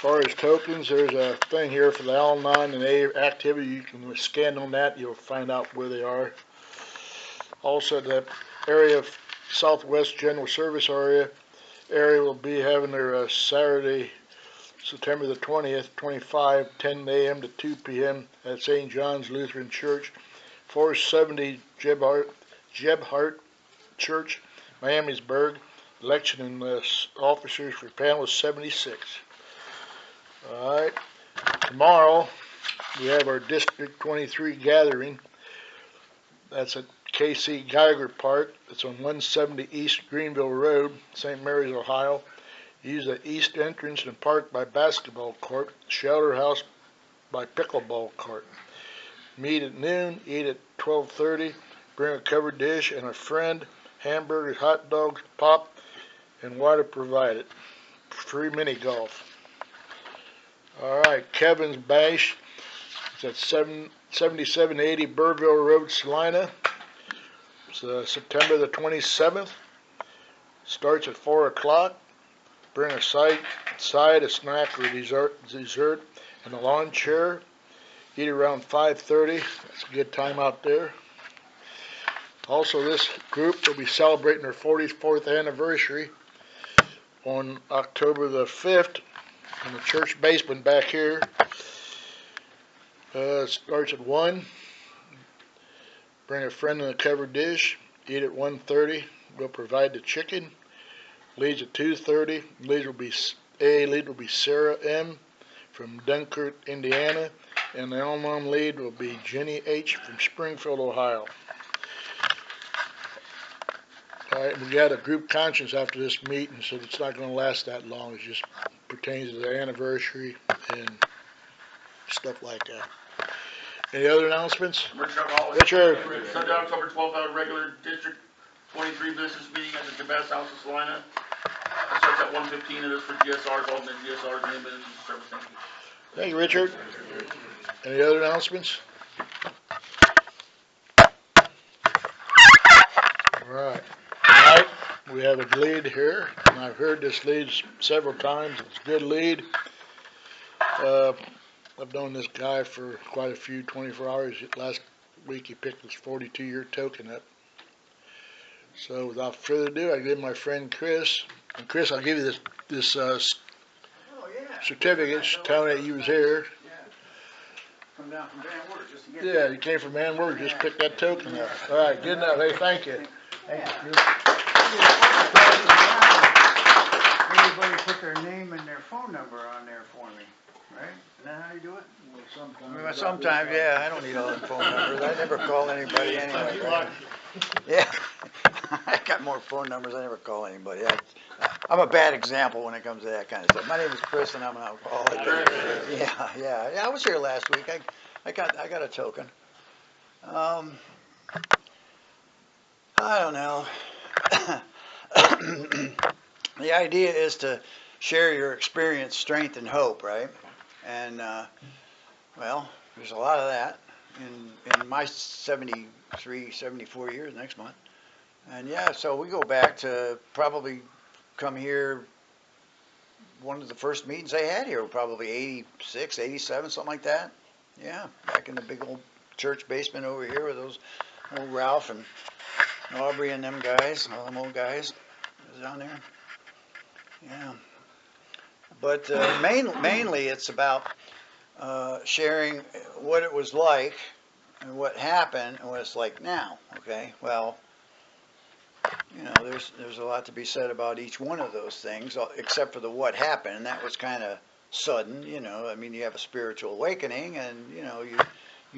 far as tokens, there's a thing here for the Al-Anon and A activity. You can scan on that. You'll find out where they are. Also, the area of Southwest General Service area will be having their Saturday, September the 20th, 25, 10 a.m. to 2 p.m. at St. John's Lutheran Church, 470 Jebhart Church, Miamisburg. Election and officers for panel 76. All right. Tomorrow we have our District 23 gathering. That's at KC Geiger Park. It's on 170 East Greenville Road, St. Mary's, Ohio. Use the east entrance and park by basketball court, shelter house by pickleball court. Meet at noon, eat at 12:30, bring a covered dish and a friend, hamburgers, hot dogs, pop, and water provided. Free mini golf. Alright, Kevin's Bash. It's at 7780 Burville Road, Salina. It's September the 27th. Starts at 4 o'clock. Bring a side, a snack, or dessert, and a lawn chair. Eat around 5:30. That's a good time out there. Also, this group will be celebrating their 44th anniversary on October the 5th in the church basement back here. It starts at 1. Bring a friend in a covered dish. Eat at 1:30. We'll provide the chicken. Leads at 2:30. Lead will be Sarah M. from Dunkirk, Indiana. And the Al-Anon lead will be Jenny H. from Springfield, Ohio. Alright, we got a group conscience after this meeting, so it's not going to last that long. It just pertains to the anniversary and stuff like that. Any other announcements? Richard. Sunday, October 12th, our regular District 23 business meeting at the Jabez House of Salina. It starts at 1:15. It is for GSR's, alternate GSR's name business service. Thank you. Thank you, Richard. Any other announcements? Alright. Tonight we have a lead here, and I've heard this lead several times. It's a good lead. I've known this guy for quite a few 24 hours. Last week he picked his 42-year token up. So without further ado, I give my friend Chris. And Chris, I'll give you this certificate telling that you was here. Come down from Van Wert just to get Yeah, you came from Van Wert, just picked that token up. All right, good enough. Hey, thank you. Thank you. Everybody put their name and their phone number on there for me, right? Isn't that how you do it? Well, sometimes, yeah, I don't need all the phone numbers. I never call anybody anyway. Right? Yeah, I got more phone numbers. I never call anybody. I'm a bad example when it comes to that kind of stuff. My name is Chris, and I'm an alcoholic. Yeah. I was here last week. I got a token. I don't know. The idea is to share your experience, strength, and hope, right? And well, there's a lot of that in my 73, 74 years next month. And yeah, so we go back to probably come here, one of the first meetings they had here, probably 86, 87, something like that. Yeah, back in the big old church basement over here with those old Ralph and Aubrey and them guys, all them old guys down there. Yeah. But mainly it's about sharing what it was like and what happened and what it's like now. Okay, well, you know, there's a lot to be said about each one of those things, except for the what happened, and that was kind of sudden. You know, I mean, you have a spiritual awakening, and you know, you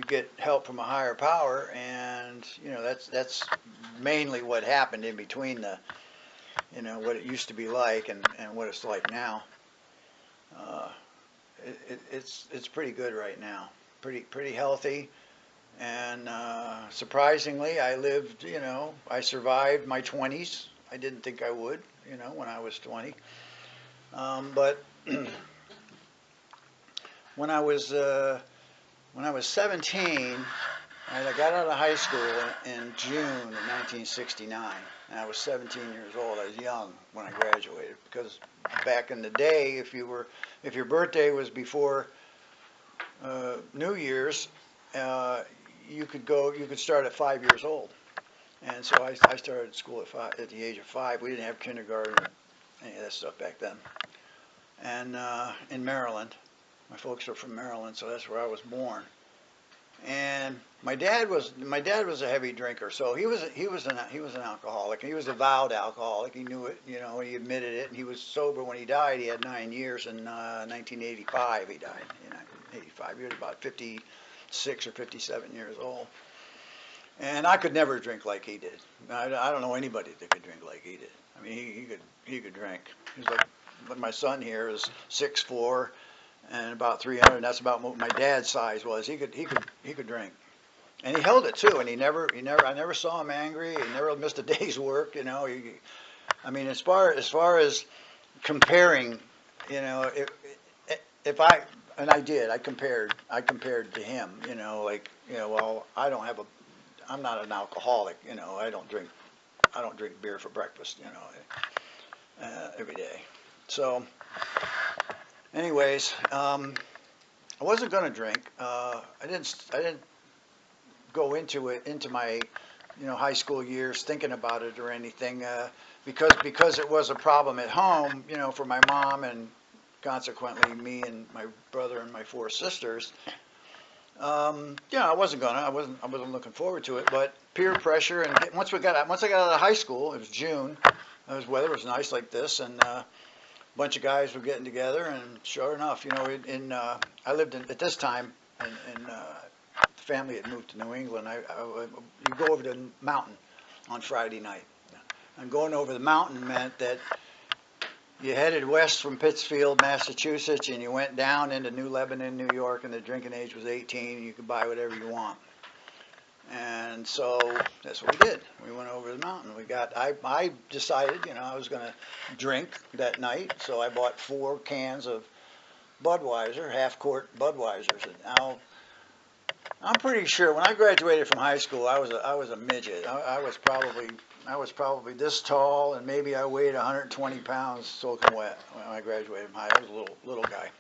get help from a higher power, and you know, that's mainly what happened in between the, you know, what it used to be like and what it's like now. It's pretty good right now, pretty healthy, and surprisingly, I lived, you know, I survived my 20s. I didn't think I would, you know, when I was 20, but when I was 17, And I got out of high school in June of 1969, and I was 17 years old. I was young when I graduated, because back in the day, if your birthday was before New Year's, you could start at 5 years old. And so I started school at the age of 5. We didn't have kindergarten or any of that stuff back then. And in Maryland, my folks are from Maryland, so that's where I was born. And my dad was a heavy drinker, so he was an alcoholic. He was a vowed alcoholic. He knew it, he admitted it. And he was sober when he died. He had 9 years. In 1985, he died. In 1985, he was about 56 or 57 years old. And I could never drink like he did. I don't know anybody that could drink like he did. I mean, he could drink. He's like my son here is 6'4" and about 300. And that's about what my dad's size was. He could drink, and he held it too. And I never saw him angry. He never missed a day's work. I mean, as far as comparing, if I and I did, I compared to him. Well, I'm not an alcoholic. I don't drink beer for breakfast. Every day. So, anyways, I wasn't going to drink. I didn't go into my high school years thinking about it or anything, because it was a problem at home, for my mom, and consequently me and my brother and my 4 sisters. I wasn't looking forward to it, but peer pressure, and once I got out of high school, it was June. Weather was nice like this, and a bunch of guys were getting together, and sure enough, I lived at this time, and the family had moved to New England. You go over to the mountain on Friday night, and going over the mountain meant that you headed west from Pittsfield, Massachusetts, and you went down into New Lebanon, New York, and the drinking age was 18, and you could buy whatever you want. And so that's what we did. We went over the mountain. I decided, I was going to drink that night, so I bought 4 cans of Budweiser, half-quart Budweisers. And now, I'm pretty sure when I graduated from high school, I was a midget. I was probably this tall, and maybe I weighed 120 pounds soaking wet when I graduated from high school. I was a little guy.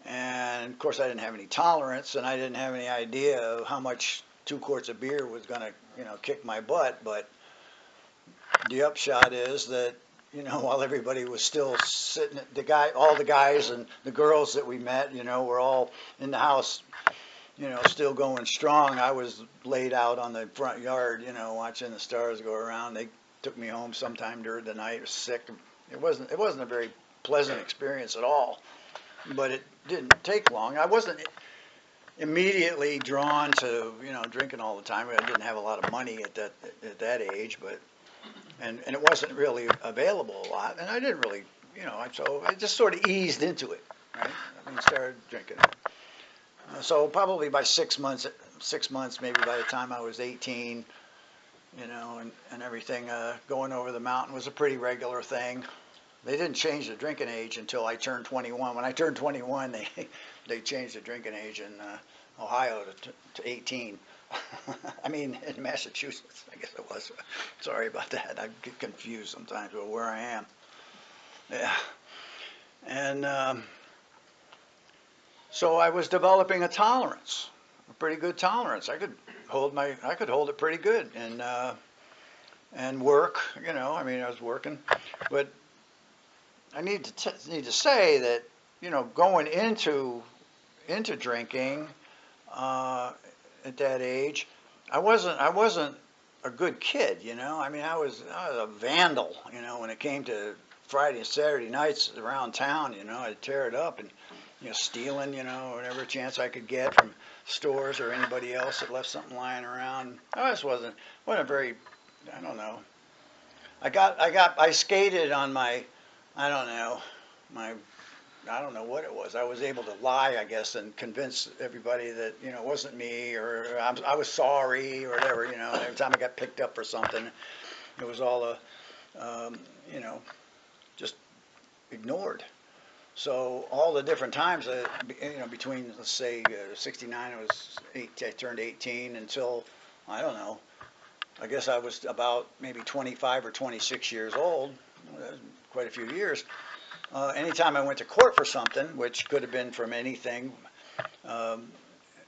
And of course, I didn't have any tolerance, and I didn't have any idea of how much 2 quarts of beer was going to, kick my butt. But the upshot is that, while everybody was still sitting, all the guys and the girls that we met, were all in the house, still going strong. I was laid out on the front yard, watching the stars go around. They took me home sometime during the night. I was sick. It wasn't a very pleasant experience at all, but it didn't take long. I wasn't immediately drawn to, drinking all the time. I didn't have a lot of money at that age, but and it wasn't really available a lot, and I didn't really, so I just sort of eased into it, right? I mean, started drinking. So probably by 6 months, maybe by the time I was 18, and everything, going over the mountain was a pretty regular thing. They didn't change the drinking age until I turned 21. When I turned 21, they changed the drinking age in Ohio to 18. I mean, in Massachusetts, I guess it was. Sorry about that. I get confused sometimes with where I am. Yeah. And so I was developing a tolerance, a pretty good tolerance. I could hold it pretty good, and work. I mean, I was working, but I need to say that, going into drinking at that age, I wasn't a good kid. I mean, I was a vandal. When it came to Friday and Saturday nights around town, I'd tear it up and stealing, whatever chance I could get from stores or anybody else that left something lying around. I just wasn't very, I don't know. I skated on my, I don't know what it was. I was able to lie, I guess, and convince everybody that, it wasn't me, or I was sorry, or whatever, Every time I got picked up for something, it was all just ignored. So all the different times, between, let's say, 69, I turned 18 until, I don't know, I guess I was about maybe 25 or 26 years old, quite a few years. Anytime I went to court for something, which could have been from anything, um,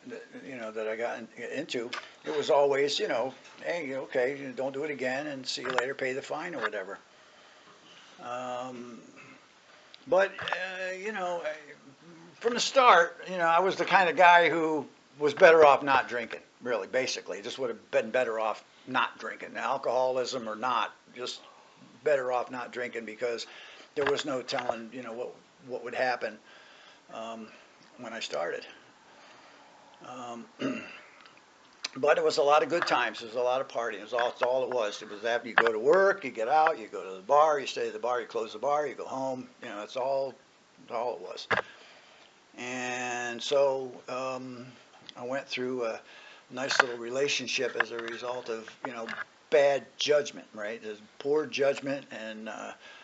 that I got into, it was always, hey, okay, don't do it again, and see you later, pay the fine or whatever. But from the start, I was the kind of guy who was better off not drinking. Really, basically, just would have been better off not drinking, alcoholism or not, just better off not drinking because there was no telling, what would happen when I started. Um, but it was a lot of good times. It was a lot of partying. That's all it was. It was after you go to work, you get out, you go to the bar, you stay at the bar, you close the bar, you go home. That's all it was. And so I went through a nice little relationship as a result of, bad judgment, right? There's poor judgment and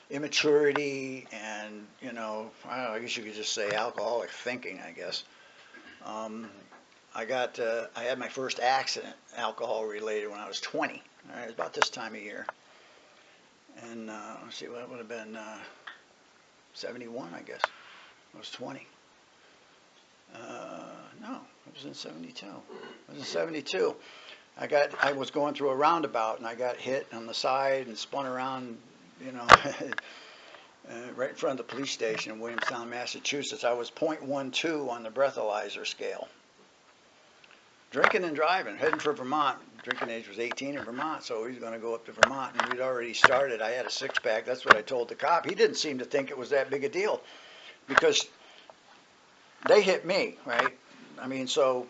immaturity and, I don't know, I guess you could just say alcoholic thinking, I guess. I had my first accident, alcohol related, when I was 20. All right, it was about this time of year. And let's see, what would have been 71, I guess. I was 20. No, it was in 72. It was in 72. I was going through a roundabout and I got hit on the side and spun around, right in front of the police station in Williamstown, Massachusetts. I was .12 on the breathalyzer scale. Drinking and driving, heading for Vermont. Drinking age was 18 in Vermont, so he was going to go up to Vermont, and we'd already started. I had a six-pack. That's what I told the cop. He didn't seem to think it was that big a deal because they hit me, right? I mean, so,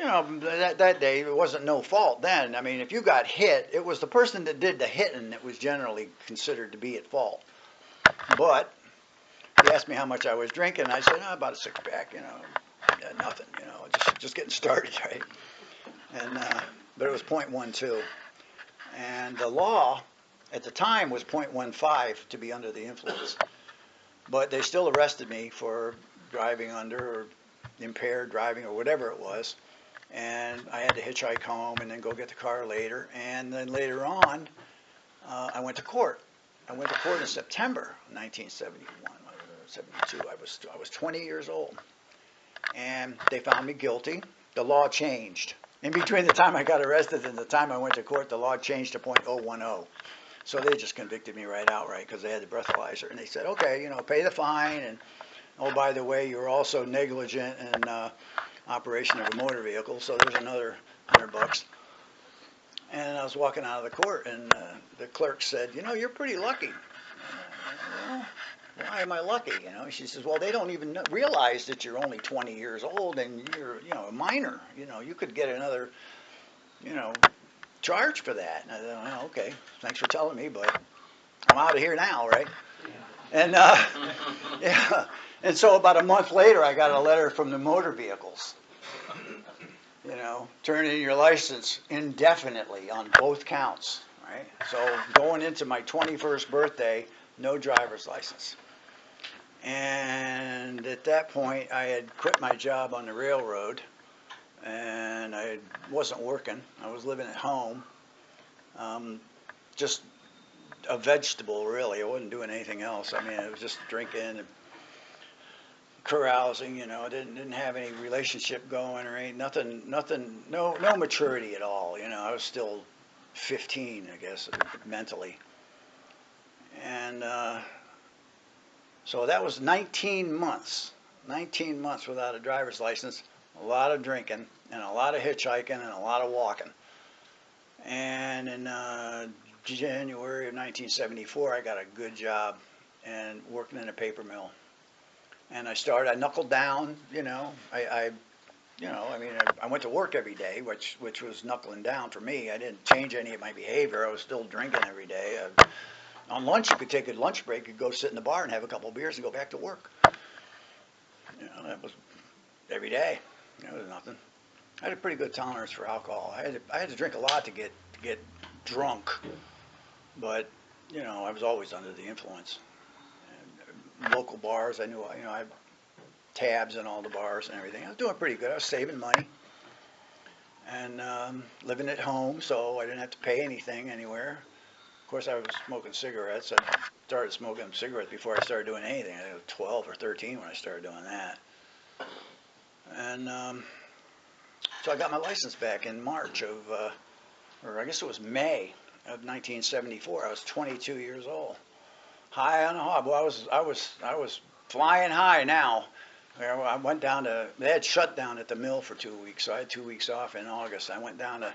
that day, it wasn't no fault then. I mean, if you got hit, it was the person that did the hitting that was generally considered to be at fault. But he asked me how much I was drinking. I said, about a six-pack, nothing, just getting started, right? And but it was .12, and the law at the time was .15 to be under the influence. But they still arrested me for driving under or impaired driving or whatever it was, and I had to hitchhike home and then go get the car later. And then later on, I went to court. I went to court in September 1971, 72. I was 20 years old. And they found me guilty. The law changed. In between the time I got arrested and the time I went to court, the law changed to .010. So they just convicted me right outright because they had the breathalyzer. And they said, okay, pay the fine. And, oh, by the way, you were also negligent in operation of a motor vehicle. So there's another $100. And I was walking out of the court, and the clerk said, you're pretty lucky. Well, why am I lucky? She says, well, they don't even realize that you're only 20 years old and you're, a minor. You could get another, charge for that. And I thought, well, okay, thanks for telling me, but I'm out of here now, right? And yeah, and so about a month later, I got a letter from the motor vehicles. Turn in your license indefinitely on both counts, right? So going into my 21st birthday, no driver's license. And at that point, I had quit my job on the railroad, and I wasn't working. I was living at home, just a vegetable, really. I wasn't doing anything else. I mean, I was just drinking and carousing. Didn't have any relationship going or nothing. No maturity at all. I was still 15, I guess, mentally, and. So that was 19 months. 19 months without a driver's license, a lot of drinking, and a lot of hitchhiking, and a lot of walking. And in January of 1974, I got a good job and working in a paper mill. And I knuckled down, I went to work every day, which was knuckling down for me. I didn't change any of my behavior. I was still drinking every day. On lunch, you could take a lunch break. You could go sit in the bar and have a couple of beers and go back to work. That was every day. It was nothing. I had a pretty good tolerance for alcohol. I had to drink a lot to get drunk, but I was always under the influence. And local bars. I knew, I had tabs in all the bars and everything. I was doing pretty good. I was saving money and living at home, so I didn't have to pay anything anywhere. Of course, I was smoking cigarettes. I started smoking cigarettes before I started doing anything. I was 12 or 13 when I started doing that. And so I got my license back in March of, or I guess it was May of 1974. I was 22 years old. High on a hog. Well, I was flying high now. I went down to, they had shut down at the mill for 2 weeks, so I had 2 weeks off in August. I went down to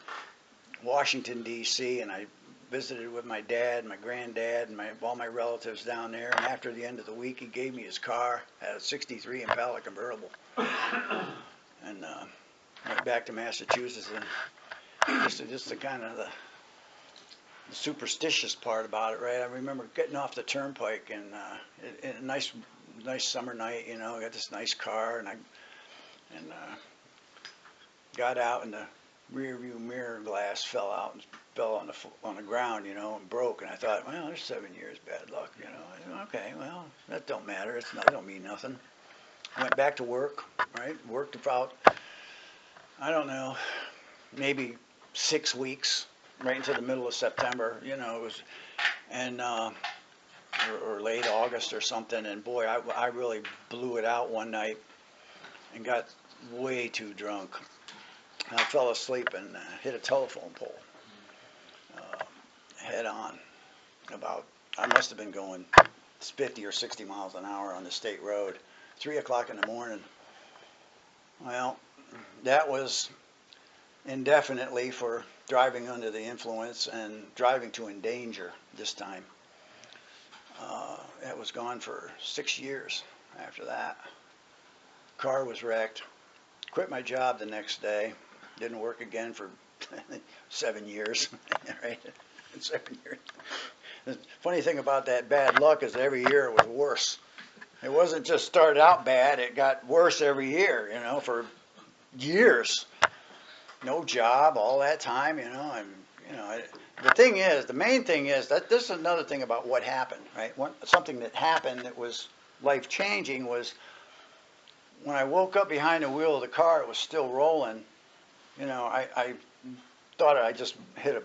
Washington, D.C., and I visited with my dad, my granddad, and all my relatives down there. And after the end of the week, he gave me his car, had a '63 Impala convertible, and went back to Massachusetts. And just the kind of the superstitious part about it, right? I remember getting off the turnpike and a nice summer night, I got this nice car, and got out, and the rear view mirror glass fell out and fell on the ground, and broke. And I thought, well, there's 7 years bad luck, Okay, well, that don't matter. It don't mean nothing. I went back to work, right? Worked about, I don't know, maybe 6 weeks, right into the middle of September. It was, and or late August or something. And boy, I really blew it out one night and got way too drunk. I fell asleep and hit a telephone pole head on. I must have been going 50 or 60 miles an hour on the state road. 3 o'clock in the morning. Well, that was indefinitely for driving under the influence and driving to endanger this time. That was gone for 6 years after that. Car was wrecked. Quit my job the next day. Didn't work again for 7 years. Right? 7 years. The funny thing about that bad luck is every year it was worse. It wasn't just started out bad, it got worse every year, for years. No job all that time, the main thing is that this is another thing about what happened, right? Something that happened that was life-changing was when I woke up behind the wheel of the car, it was still rolling. I thought I just hit a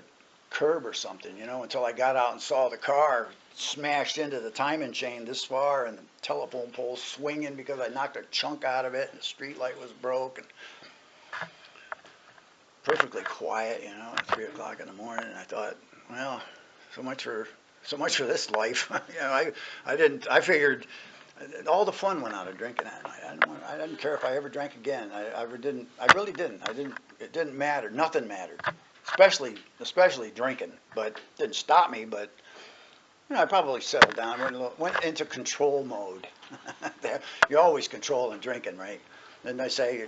curb or something, until I got out and saw the car smashed into the timing chain this far and the telephone pole swinging because I knocked a chunk out of it and the street light was broke. And perfectly quiet, at 3 o'clock in the morning. And I thought, well, so much for this life. I figured all the fun went out of drinking that night. I didn't care if I ever drank again. I really didn't. It didn't matter. Nothing mattered. Especially drinking. But it didn't stop me, but I probably settled down. Went into control mode. You're always controlling drinking, right? Then they say,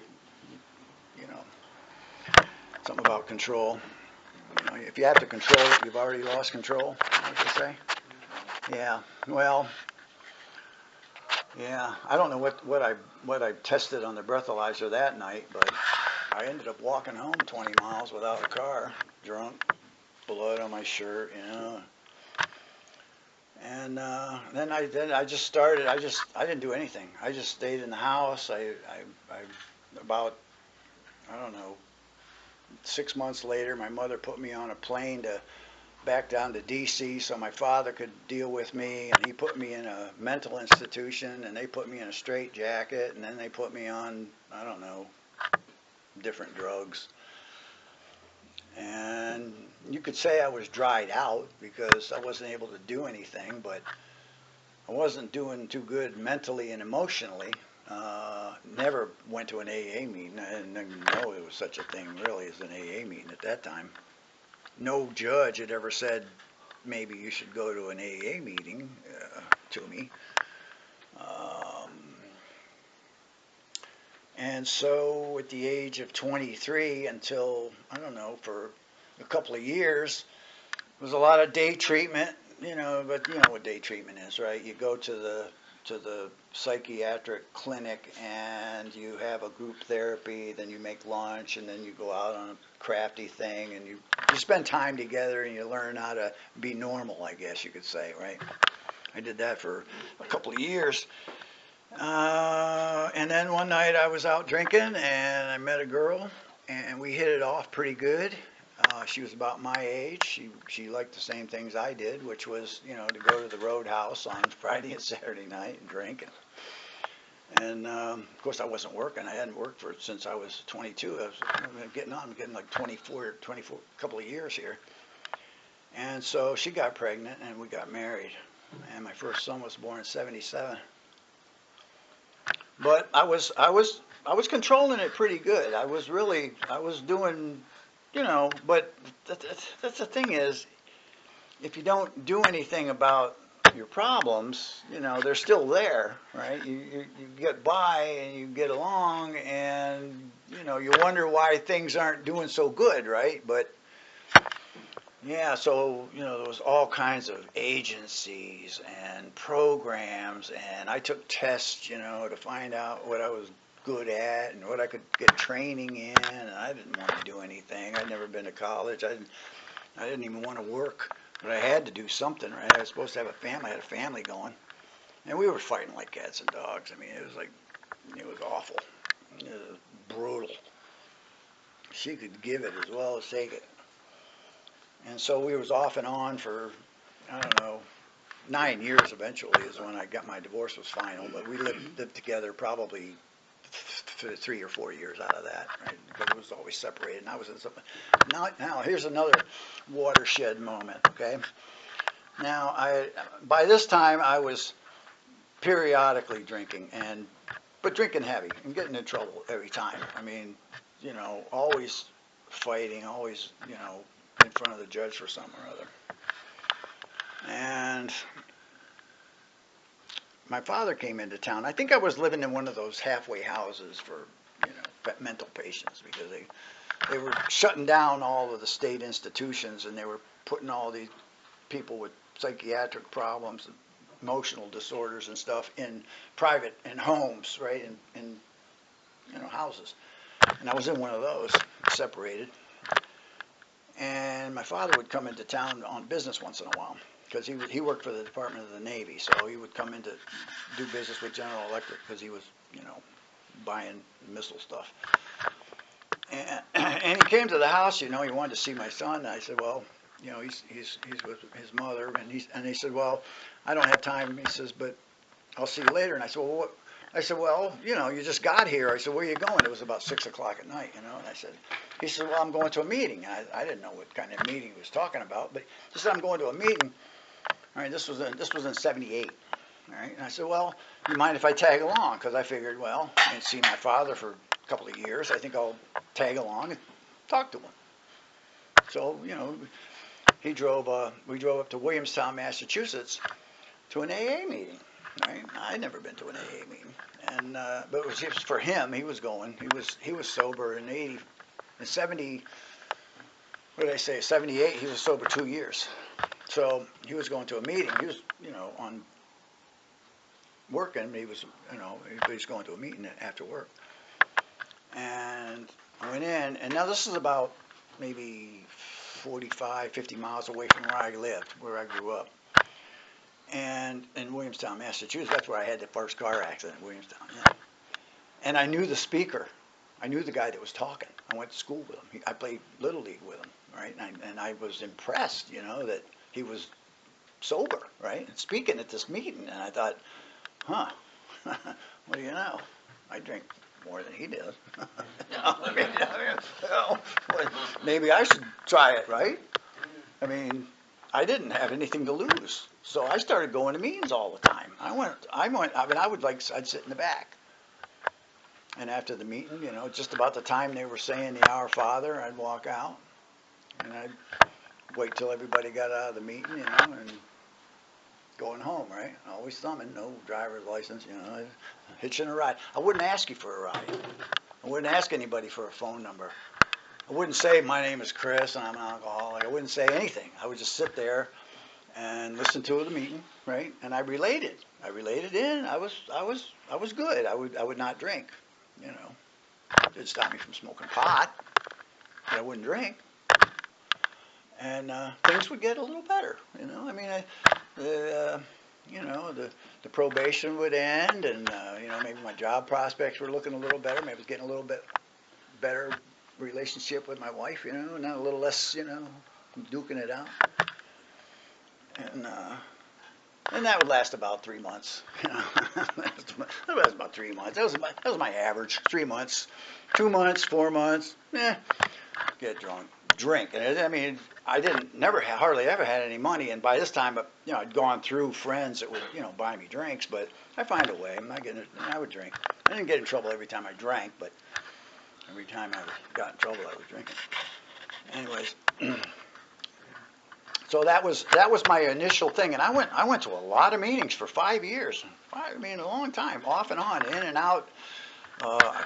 something about control. If you have to control it, you've already lost control. What they say? Yeah. Well. Yeah. I don't know what I tested on the breathalyzer that night, but I ended up walking home 20 miles without a car, drunk, blood on my shirt, And then I just started. I didn't do anything. I just stayed in the house. About, I don't know, 6 months later, my mother put me on a plane back down to D.C. so my father could deal with me, and he put me in a mental institution, and they put me in a straitjacket, and then they put me on, I don't know, different drugs. And you could say I was dried out because I wasn't able to do anything, but I wasn't doing too good mentally and emotionally. Never went to an AA meeting. I didn't even know there was such a thing really as an AA meeting at that time. No judge had ever said, maybe you should go to an AA meeting to me. And so at the age of 23 until, I don't know, for a couple of years, it was a lot of day treatment, but you know what day treatment is, right? You go to the psychiatric clinic and you have a group therapy, then you make lunch, and then you go out on a crafty thing, and you spend time together and you learn how to be normal, I guess you could say, right? I did that for a couple of years. And then one night I was out drinking and I met a girl and we hit it off pretty good. She was about my age. She liked the same things I did, which was, to go to the Roadhouse on Friday and Saturday night and drink. And of course I wasn't working. I hadn't worked since I was 22. I'm getting like 24, a couple of years here. And so she got pregnant and we got married. And my first son was born in '77. But I was controlling it pretty good. I was doing, but that's the thing is, if you don't do anything about your problems, they're still there, right? You get by and you get along and, you wonder why things aren't doing so good, right? But yeah, so, there was all kinds of agencies and programs, and I took tests, to find out what I was good at and what I could get training in, and I didn't want to do anything. I'd never been to college. I didn't even want to work, but I had to do something, right? I was supposed to have a family. I had a family going, and we were fighting like cats and dogs. I mean, it was awful. It was brutal. She could give it as well as take it. And so we was off and on for, I don't know, 9 years eventually is when I got my divorce was final, but we lived together probably 3 or 4 years out of that, right? Because it was always separated and I was in something. Now here's another watershed moment, okay? Now by this time I was periodically drinking but drinking heavy and getting in trouble every time. I mean, always fighting, always, in front of the judge for something or other. And my father came into town. I think I was living in one of those halfway houses for, mental patients because they were shutting down all of the state institutions and they were putting all these people with psychiatric problems and emotional disorders and stuff in homes, right, in houses. And I was in one of those, separated. And my father would come into town on business once in a while because he worked for the Department of the Navy, so he would come in to do business with General Electric because he was, buying missile stuff. And he came to the house, he wanted to see my son. And I said, well, he's with his mother, and he said, well, I don't have time. He says, but I'll see you later. And I said, well, what? I said, well, you just got here. I said, where are you going? It was about 6 o'clock at night, and he said, well, I'm going to a meeting. I didn't know what kind of meeting he was talking about, but he said, I'm going to a meeting. All right, this was in '78. All right, and I said, well, you mind if I tag along? Because I figured, well, I didn't see my father for a couple of years. I think I'll tag along and talk to him. So, we drove up to Williamstown, Massachusetts, to an AA meeting. Right? I'd never been to an AA meeting, and but it was just for him. He was going. He was sober in 70. What did I say? '78. He was sober 2 years. So he was going to a meeting. He was, on working. He was, he was going to a meeting after work. And I went in, and now this is about maybe 45, 50 miles away from where I lived, where I grew up. And in Williamstown, Massachusetts, that's where I had the first car accident in Williamstown. Yeah. And I knew the speaker. I knew the guy that was talking. I went to school with him. I played Little League with him, right? And I was impressed, that he was sober, right? And speaking at this meeting. And I thought, what do you know? I drink more than he does. Maybe I should try it, right? I mean, I didn't have anything to lose. So I started going to meetings all the time. I'd sit in the back. And after the meeting, just about the time they were saying the Our Father, I'd walk out. And I'd wait till everybody got out of the meeting, and going home, right? Always thumbing, no driver's license, hitching a ride. I wouldn't ask you for a ride. I wouldn't ask anybody for a phone number. I wouldn't say my name is Chris and I'm an alcoholic. I wouldn't say anything. I would just sit there and listen to the meeting, right? And I related. I related in. I was good. I would not drink, It didn't stop me from smoking pot, but I wouldn't drink. And things would get a little better, I mean, you know, the probation would end, and you know, maybe my job prospects were looking a little better. Maybe I was getting a little bit better relationship with my wife, you know, not a little less, you know, duking it out. And that would last about 3 months. You know, that was about 3 months. That was my average. 3 months, 2 months, 4 months. Get drunk, drink. And I mean, I hardly ever had any money. And by this time, you know, I'd gone through friends that would, you know, buy me drinks. But I find a way. I'm not getting it. I would drink. I didn't get in trouble every time I drank, but every time I got in trouble, I was drinking. Anyways. So that was my initial thing, and I went to a lot of meetings for 5 years. I mean, a long time, off and on, in and out.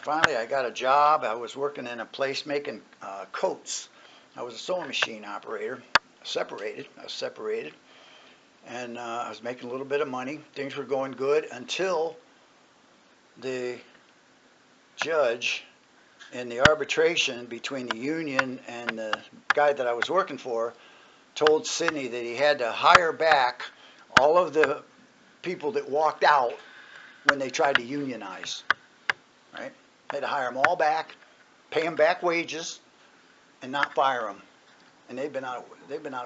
Finally, I got a job. I was working in a place making coats. I was a sewing machine operator. I was separated, and I was making a little bit of money. Things were going good until the judge in the arbitration between the union and the guy that I was working for told Sidney that he had to hire back all of the people that walked out when they tried to unionize, right? Had to hire them all back, pay them back wages, and not fire them. And they've been out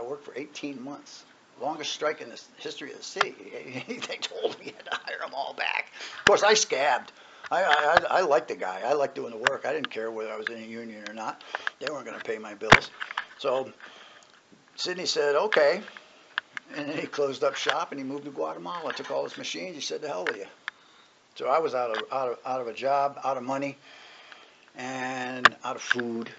of work for 18 months, longest strike in the history of the city. They told me he had to hire them all back. Of course, I scabbed. I liked the guy. I liked doing the work. I didn't care whether I was in a union or not. They weren't going to pay my bills. So Sidney said, okay. And then he closed up shop and he moved to Guatemala, took all his machines. He said, to hell with you. So I was out of a job, out of money, and out of food.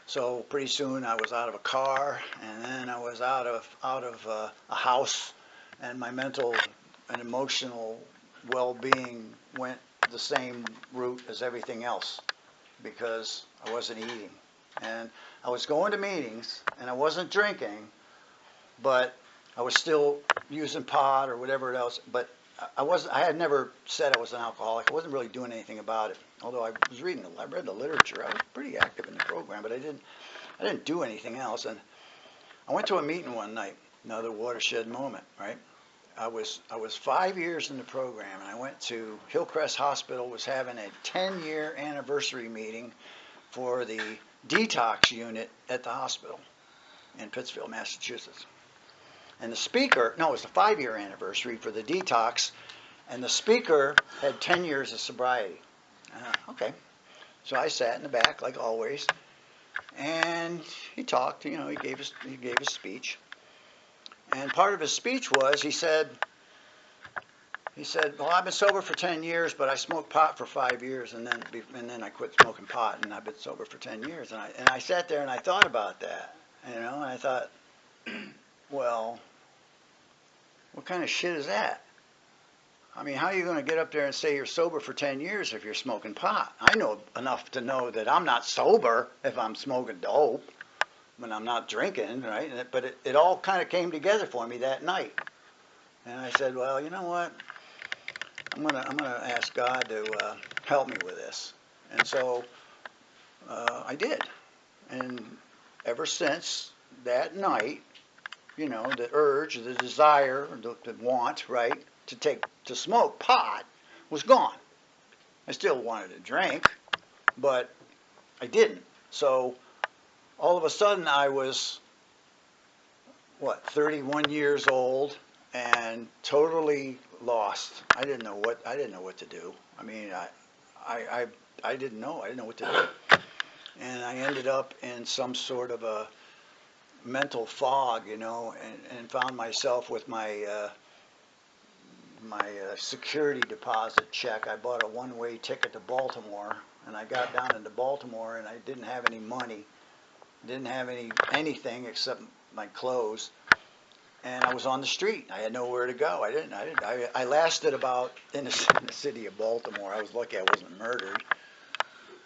So pretty soon I was out of a car, and then I was out of a house, and my mental and emotional well-being went the same route as everything else because I wasn't eating. And I was going to meetings, and I wasn't drinking, but I was still using pot or whatever else. But I had never said I was an alcoholic. I wasn't really doing anything about it. Although I read the literature. I was pretty active in the program, but I didn't do anything else. And I went to a meeting one night, another watershed moment, right? I was 5 years in the program, and I went to Hillcrest Hospital, was having a 10-year anniversary meeting for the detox unit at the hospital in Pittsfield, Massachusetts. And the speaker, no, it was the 5-year anniversary for the detox, and the speaker had 10 years of sobriety. Okay. So I sat in the back, like always, and he talked, you know, he gave his speech. And part of his speech was, he said, well, I've been sober for 10 years, but I smoked pot for 5 years, and then I quit smoking pot, and I've been sober for 10 years. And I sat there and I thought about that, you know, and I thought, well, what kind of shit is that? I mean, how are you going to get up there and say you're sober for 10 years if you're smoking pot? I know enough to know that I'm not sober if I'm smoking dope, when I'm not drinking, right? But it all kind of came together for me that night. And I said, well, you know what? I'm gonna ask God to help me with this. And so I did. And ever since that night, you know, the urge, the desire, the want, right, to smoke pot was gone. I still wanted to drink, but I didn't. So all of a sudden I was, 31 years old and totally lost. I didn't know what to do. I mean, I didn't know what to do. And I ended up in some sort of a mental fog, you know, and found myself with my security deposit check. I bought a one-way ticket to Baltimore, and I got down into Baltimore, and I didn't have any money, didn't have anything except my clothes, and I was on the street. I had nowhere to go. I lasted about in the city of Baltimore. I was lucky I wasn't murdered,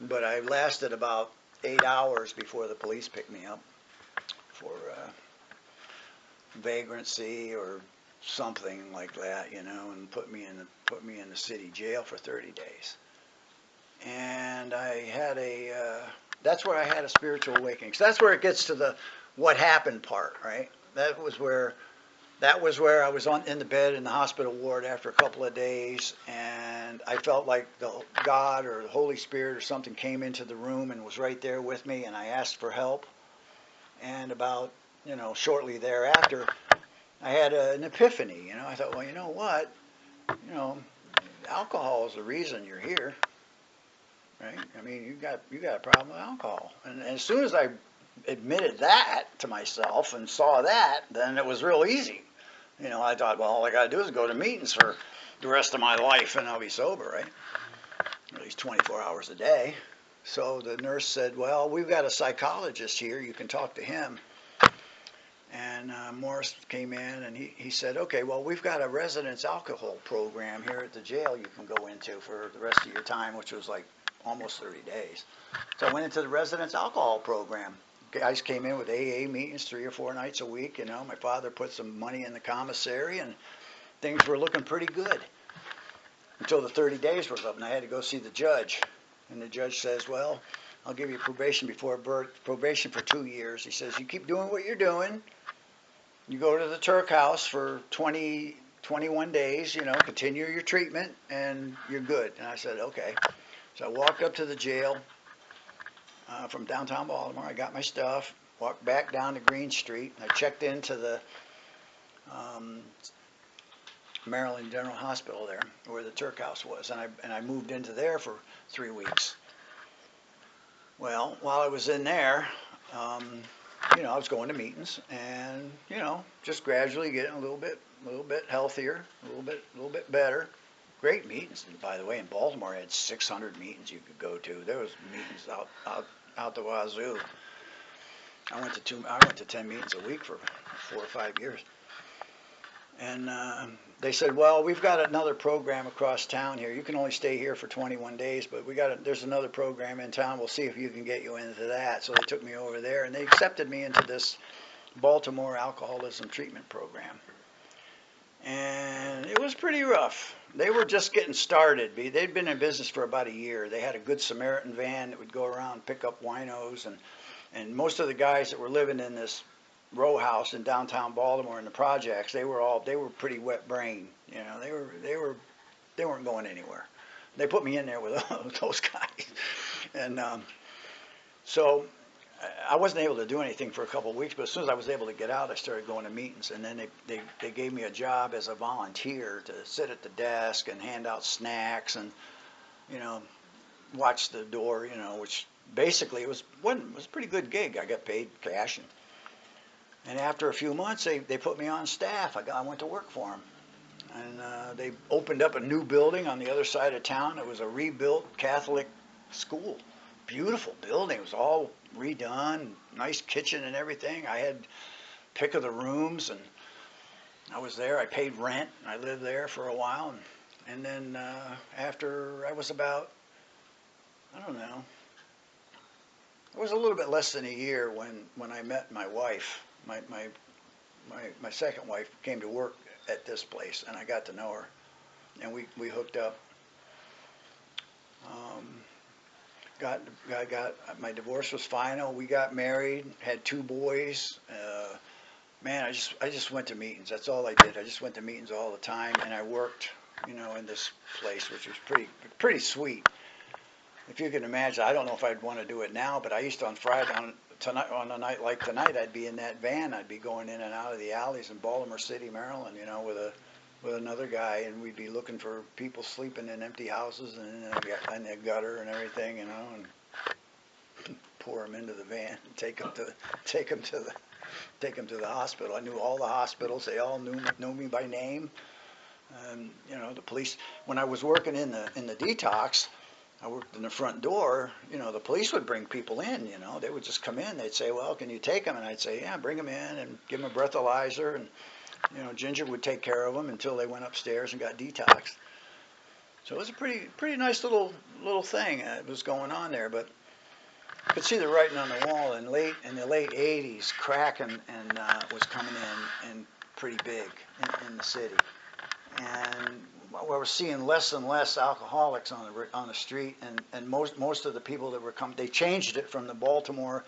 but I lasted about 8 hours before the police picked me up for vagrancy or something like that, you know, and put me in the city jail for 30 days. And I had that's where I had a spiritual awakening. So that's where it gets to the what happened part, right? That was where that was where I was in the bed in the hospital ward after a couple of days, and I felt like God or the Holy Spirit or something came into the room and was right there with me, and I asked for help. And about, shortly thereafter, I had an epiphany. I thought, well, you know what? Alcohol is the reason you're here, right? I mean, you got a problem with alcohol, and as soon as I admitted that to myself and saw that, then it was real easy. I thought, well, all I got to do is go to meetings for the rest of my life and I'll be sober, right? At least 24 hours a day. So the nurse said, well, we've got a psychologist here. You can talk to him. And Morris came in and he said, okay, well, we've got a residence alcohol program here at the jail you can go into for the rest of your time, which was like almost 30 days. So I went into the residence alcohol program. Guys came in with AA meetings 3 or 4 nights a week. My father put some money in the commissary and things were looking pretty good until the 30 days was up and I had to go see the judge. And the judge says, well, I'll give you probation before birth, probation for 2 years. He says, you keep doing what you're doing. You go to the Turk house for 21 days, continue your treatment and you're good. And I said, okay. So I walked up to the jail from downtown Baltimore. I got my stuff, walked back down to Green Street, and I checked into the Maryland General Hospital there, where the Turk House was, and I moved into there for 3 weeks. Well, while I was in there, I was going to meetings, and just gradually getting a little bit healthier, a little bit better. Great meetings, by the way. In Baltimore, I had 600 meetings you could go to. There was meetings out the wazoo. I went to 10 meetings a week for 4 or 5 years. And they said, well, we've got another program across town here. You can only stay here for 21 days, but there's another program in town. We'll see if you can get you into that. So they took me over there, and they accepted me into this Baltimore alcoholism treatment program. And it was pretty rough. They were just getting started. They'd been in business for about a year. They had a Good Samaritan van that would go around and pick up winos, and most of the guys that were living in this row house in downtown Baltimore in the projects, they were pretty wet brain. They weren't going anywhere. They put me in there with those guys, and so I wasn't able to do anything for a couple of weeks. But as soon as I was able to get out, I started going to meetings, and then they gave me a job as a volunteer to sit at the desk and hand out snacks and watch the door. Which basically it was a pretty good gig. I got paid cash. And after a few months, they put me on staff. I went to work for them. And they opened up a new building on the other side of town. It was a rebuilt Catholic school. Beautiful building. It was all redone, nice kitchen and everything. I had pick of the rooms, and I was there. I paid rent. I lived there for a while. And then after I was about, I don't know, it was a little bit less than a year when I met my wife. My second wife came to work at this place, and I got to know her, and we hooked up. Got my divorce was final. We got married, had 2 boys. Man, I just went to meetings. That's all I did. I just went to meetings all the time, and I worked, in this place, which was pretty sweet. If you can imagine, I don't know if I'd want to do it now, but I used to on Friday on a night like tonight, I'd be in that van. I'd be going in and out of the alleys in Baltimore City, Maryland, with another guy, and we'd be looking for people sleeping in empty houses and in the gutter and everything, and pour them into the van and take them to the hospital. I knew all the hospitals. They all knew me by name. And the police. When I was working in the detox, I worked in the front door. The police would bring people in. They would just come in. They'd say, "Well, can you take them?" And I'd say, "Yeah, bring them in," and give them a breathalyzer. And Ginger would take care of them until they went upstairs and got detoxed. So it was a pretty nice little thing that was going on there. But I could see the writing on the wall. In the late '80s, crack and was coming in and pretty big in the city. And we were seeing less and less alcoholics on the street, and most of the people that were coming, they changed it from the Baltimore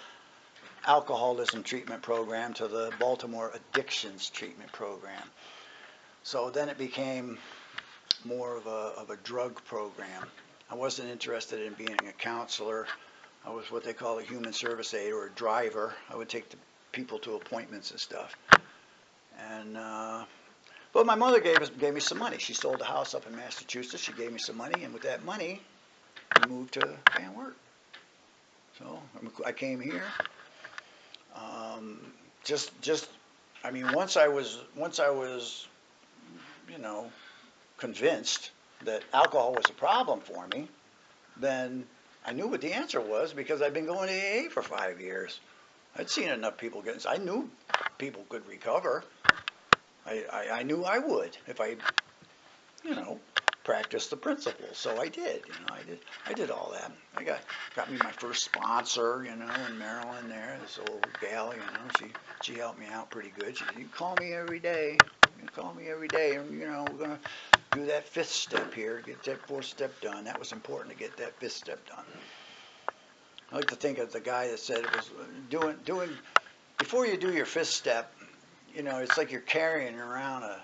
alcoholism treatment program to the Baltimore addictions treatment program. So then it became more of a drug program. I wasn't interested in being a counselor. I was what they call a human service aide or a driver. I would take the people to appointments and stuff. And but my mother gave me some money. She sold a house up in Massachusetts. She gave me some money, and with that money, we moved to Van Wert. So I came here. I mean, once I was, you know, convinced that alcohol was a problem for me, then I knew what the answer was because I'd been going to AA for 5 years. I'd seen enough people get. I knew people could recover. I knew I would if I, you know, practiced the principles. So I did. You know, I did all that. I got me my first sponsor. You know, in Maryland there, this old gal. You know, she helped me out pretty good. She said, "You call me every day. You call me every day, and you know we're gonna do that 5th step here. Get that 4th step done. That was important to get that 5th step done." I like to think of the guy that said it was doing before you do your 5th step. You know, it's like you're carrying around a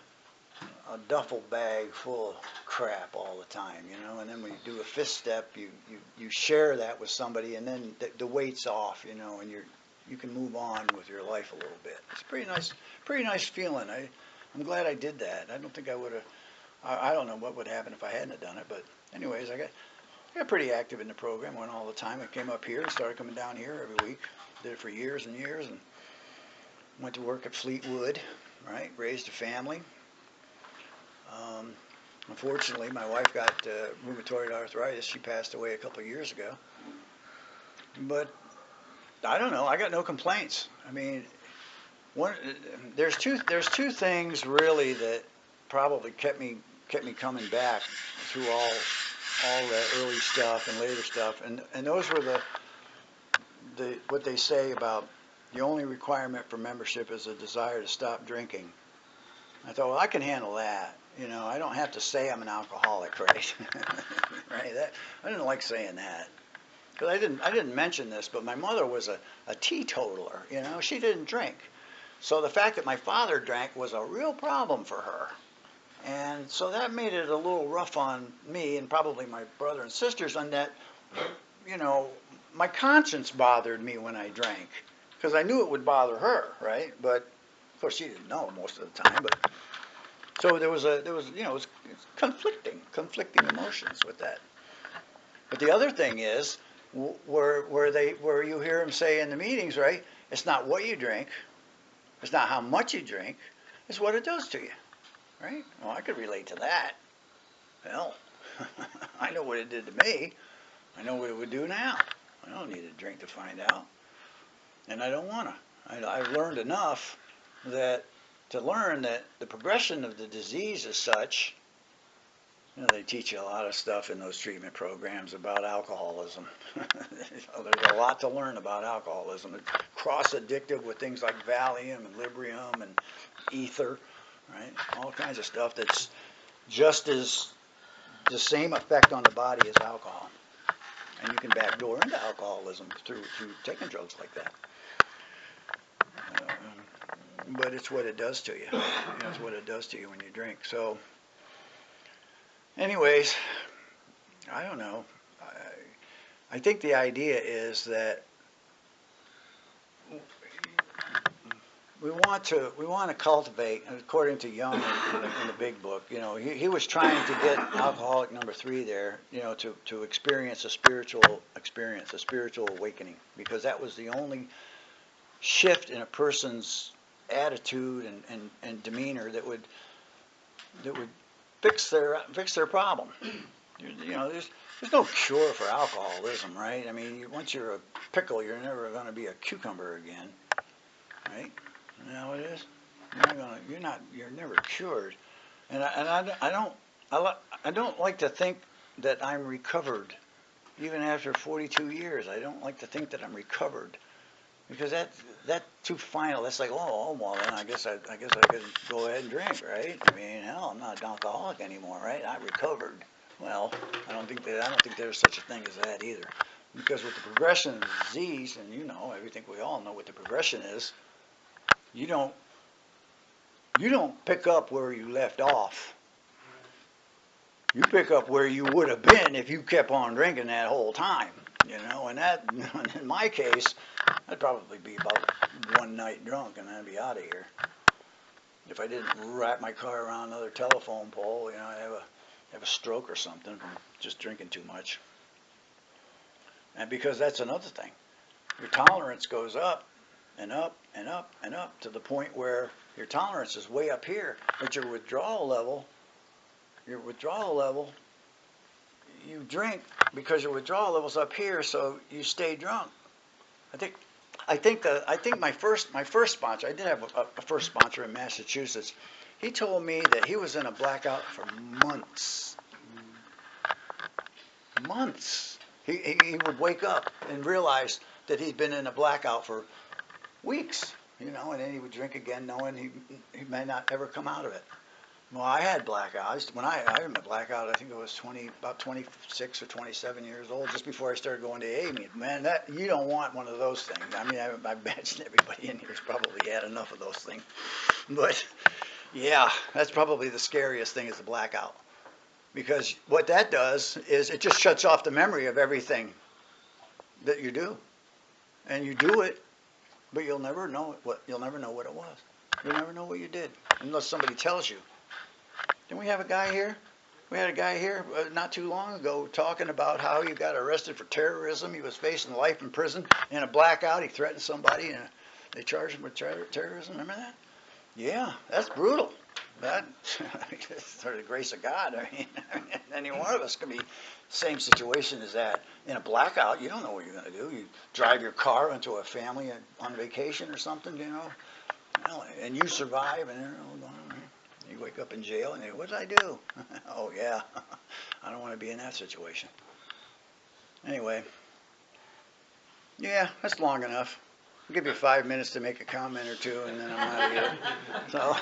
duffel bag full of crap all the time, you know, and then when you do a 5th step, you share that with somebody, and then the weight's off, you know, and you can move on with your life a little bit. It's a pretty nice feeling. I'm glad I did that. I don't think I would have, I don't know what would happen if I hadn't have done it, but anyways, I got pretty active in the program, went all the time. I came up here and started coming down here every week, did it for years and years, and went to work at Fleetwood, right, raised a family. Unfortunately, my wife got rheumatoid arthritis. She passed away a couple of years ago. But I don't know. I got no complaints. I mean, there's two things really that probably kept me coming back through all that early stuff and later stuff, and those were the what they say about the only requirement for membership is a desire to stop drinking. I thought, well, I can handle that. You know, I don't have to say I'm an alcoholic, right? Right? I didn't like saying that. Because I didn't mention this, but my mother was a teetotaler. You know, she didn't drink. So the fact that my father drank was a real problem for her. And so that made it a little rough on me and probably my brother and sisters on that, you know, my conscience bothered me when I drank. Because I knew it would bother her, right? But of course, she didn't know most of the time, but so there was you know, it's conflicting emotions with that. But the other thing is, where you hear them say in the meetings, right? It's not what you drink, it's not how much you drink, it's what it does to you, right? Well, I could relate to that. Hell, I know what it did to me. I know what it would do now. I don't need a drink to find out, and I don't want to. I've learned enough to learn that the progression of the disease is such, you know, they teach you a lot of stuff in those treatment programs about alcoholism. There's a lot to learn about alcoholism. It's cross-addictive with things like Valium and Librium and ether, right? All kinds of stuff that's just as the same effect on the body as alcohol. And you can backdoor into alcoholism through taking drugs like that. But it's what it does to you. It's what it does to you when you drink. So, anyways, I don't know. I think the idea is that we want to cultivate, according to Jung in the Big Book. You know, he was trying to get alcoholic number 3 there. You know, to experience a spiritual awakening, because that was the only shift in a person's attitude and demeanor that would fix their problem. You know, there's no cure for alcoholism, right? I mean, once you're a pickle, you're never going to be a cucumber again, right? You know how it is? You're never cured. And I don't like to think that I'm recovered, even after 42 years. I don't like to think that I'm recovered. Because that's too final. That's like, oh, well, then I guess I could go ahead and drink, right? I mean, hell, I'm not an alcoholic anymore, right? I recovered. Well, I don't think there's such a thing as that either. Because with the progression of the disease, and you know, I think we all know what the progression is, you don't pick up where you left off. You pick up where you would have been if you kept on drinking that whole time, you know, and that, in my case, I'd probably be about one night drunk and I'd be out of here. If I didn't wrap my car around another telephone pole, you know, I'd have a stroke or something from just drinking too much. And because that's another thing. Your tolerance goes up and up and up and up to the point where your tolerance is way up here, but your withdrawal level, you drink because your withdrawal level's up here, so you stay drunk. I think my first sponsor, I did have a first sponsor in Massachusetts. He told me that he was in a blackout for months. Months. He would wake up and realize that he'd been in a blackout for weeks, you know, and then he would drink again knowing he may not ever come out of it. Well, I had blackouts. When I had my blackout, I think it was about 26 or 27 years old, just before I started going to AA meetings. Man, that you don't want one of those things. I mean, I imagine everybody in here has probably had enough of those things. But yeah, that's probably the scariest thing is the blackout. Because what that does is it just shuts off the memory of everything that you do. And you do it, but you'll never know what it was. You'll never know what you did unless somebody tells you. Didn't we have a guy here? We had a guy here not too long ago talking about how he got arrested for terrorism. He was facing life in prison in a blackout. He threatened somebody and they charged him with terrorism. Remember that? Yeah, that's brutal. That through the grace of God. I mean, any one of us could be same situation as that. In a blackout, you don't know what you're going to do. You drive your car into a family on vacation or something, you know, and you survive, and you wake up in jail, and what did I do? Oh yeah, I don't want to be in that situation. Anyway, yeah, that's long enough. I'll give you 5 minutes to make a comment or two, and then I'm out of here. So,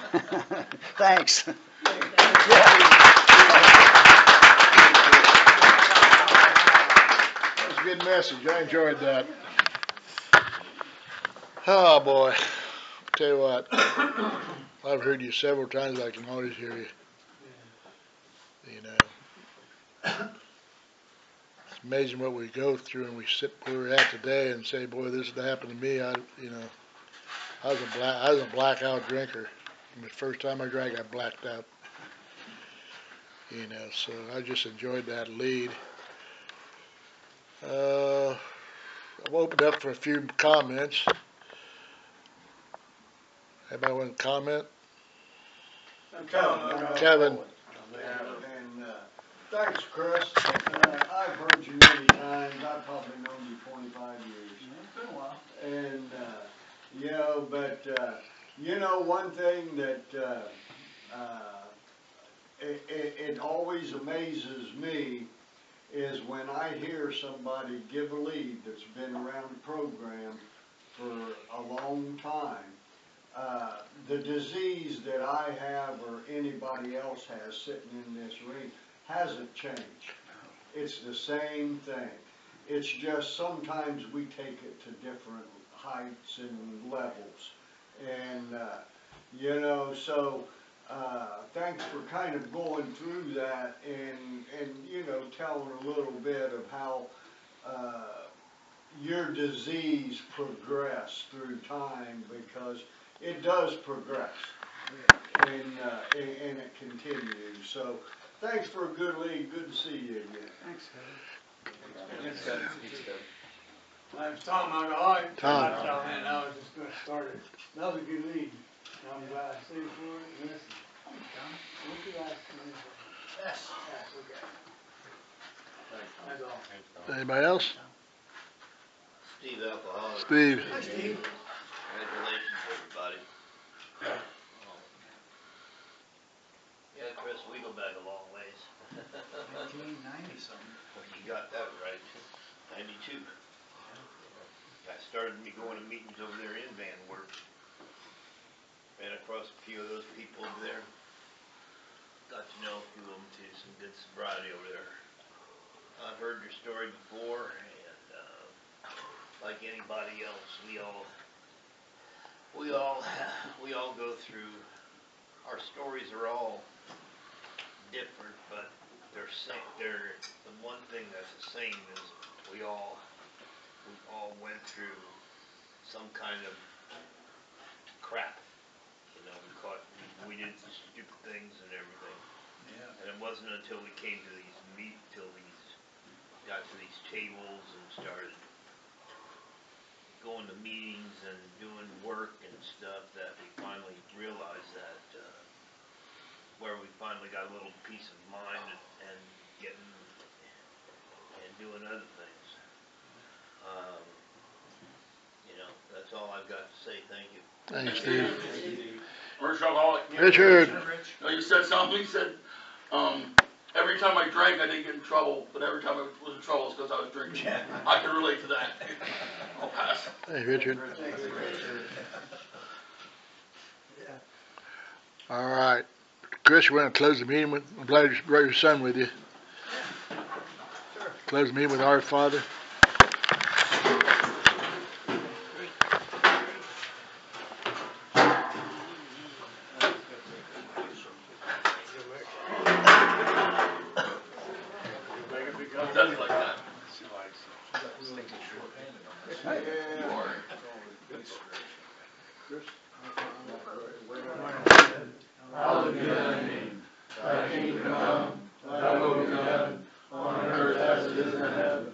thanks. That was a good message. I enjoyed that. Oh boy. Tell you what. I've heard you several times. I can always hear you. You know. It's amazing what we go through, and we sit where we're at today and say, "Boy, this happened to me." I was a blackout drinker. And the first time I drank, I blacked out. You know, so I just enjoyed that lead. I've opened up for a few comments. Anybody want to comment? Kevin. And thanks, Chris. I've heard you many times. I've probably known you 25 years. It's been a while. And, one thing that it always amazes me is when I hear somebody give a lead that's been around the program for a long time. The disease that I have or anybody else has sitting in this ring hasn't changed. It's the same thing. It's just sometimes we take it to different heights and levels. And, thanks for kind of going through that and telling a little bit of how your disease progressed through time, because it does progress, and it continues. So thanks for a good lead. Good to see you again. Thanks, Kevin. My name's Tom. I'm alive. Tom. And I was just going to start it. That was a good lead. I'm glad I stayed for it. And listen, what's your last name? Yes. Okay. That's all. Anybody else? Steve Alcoholic. Steve. Hi, Steve. Congratulations, everybody. Yeah, Chris, we go back a long ways. 1990 something. You got that right. 92. That started me going to meetings over there in Van Wert. Ran across a few of those people over there. Got to know a few of them too. Some good sobriety over there. I've heard your story before, and like anybody else, we all go through, our stories are all different, but the one thing that's the same is we all went through some kind of crap. We did stupid things and everything. Yeah. And it wasn't until we came to got to these tables and started going to meetings and doing work and stuff that we finally realized that, where we finally got a little peace of mind and getting, and doing other things. That's all I've got to say, thank you. Thanks, Steve. Where's alcoholic? Richard. You said something, you said, every time I drank, I didn't get in trouble, but every time I was in trouble, it's because I was drinking. I can relate to that. I'll pass. Hey, Richard. All right. Chris, we're going to close the meeting with, I'm glad you brought your son with you. Close the meeting with our Father. Does like that. Hallowed be thy name. Thy kingdom come, thy will be done, on earth as it is in heaven.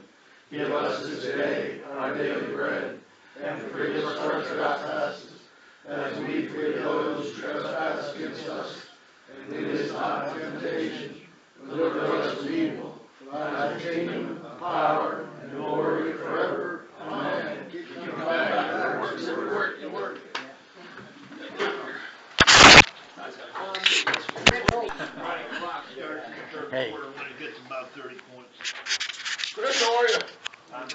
Give us this day our daily bread, and forgive us our trespasses, as we forgive those who trespass against us. And lead us not into temptation, but deliver us from evil. Thine is the kingdom, the power, and the glory forever. Amen. Keep coming back. It works. Hey. When it gets about 30 points. Chris, how are you? I'm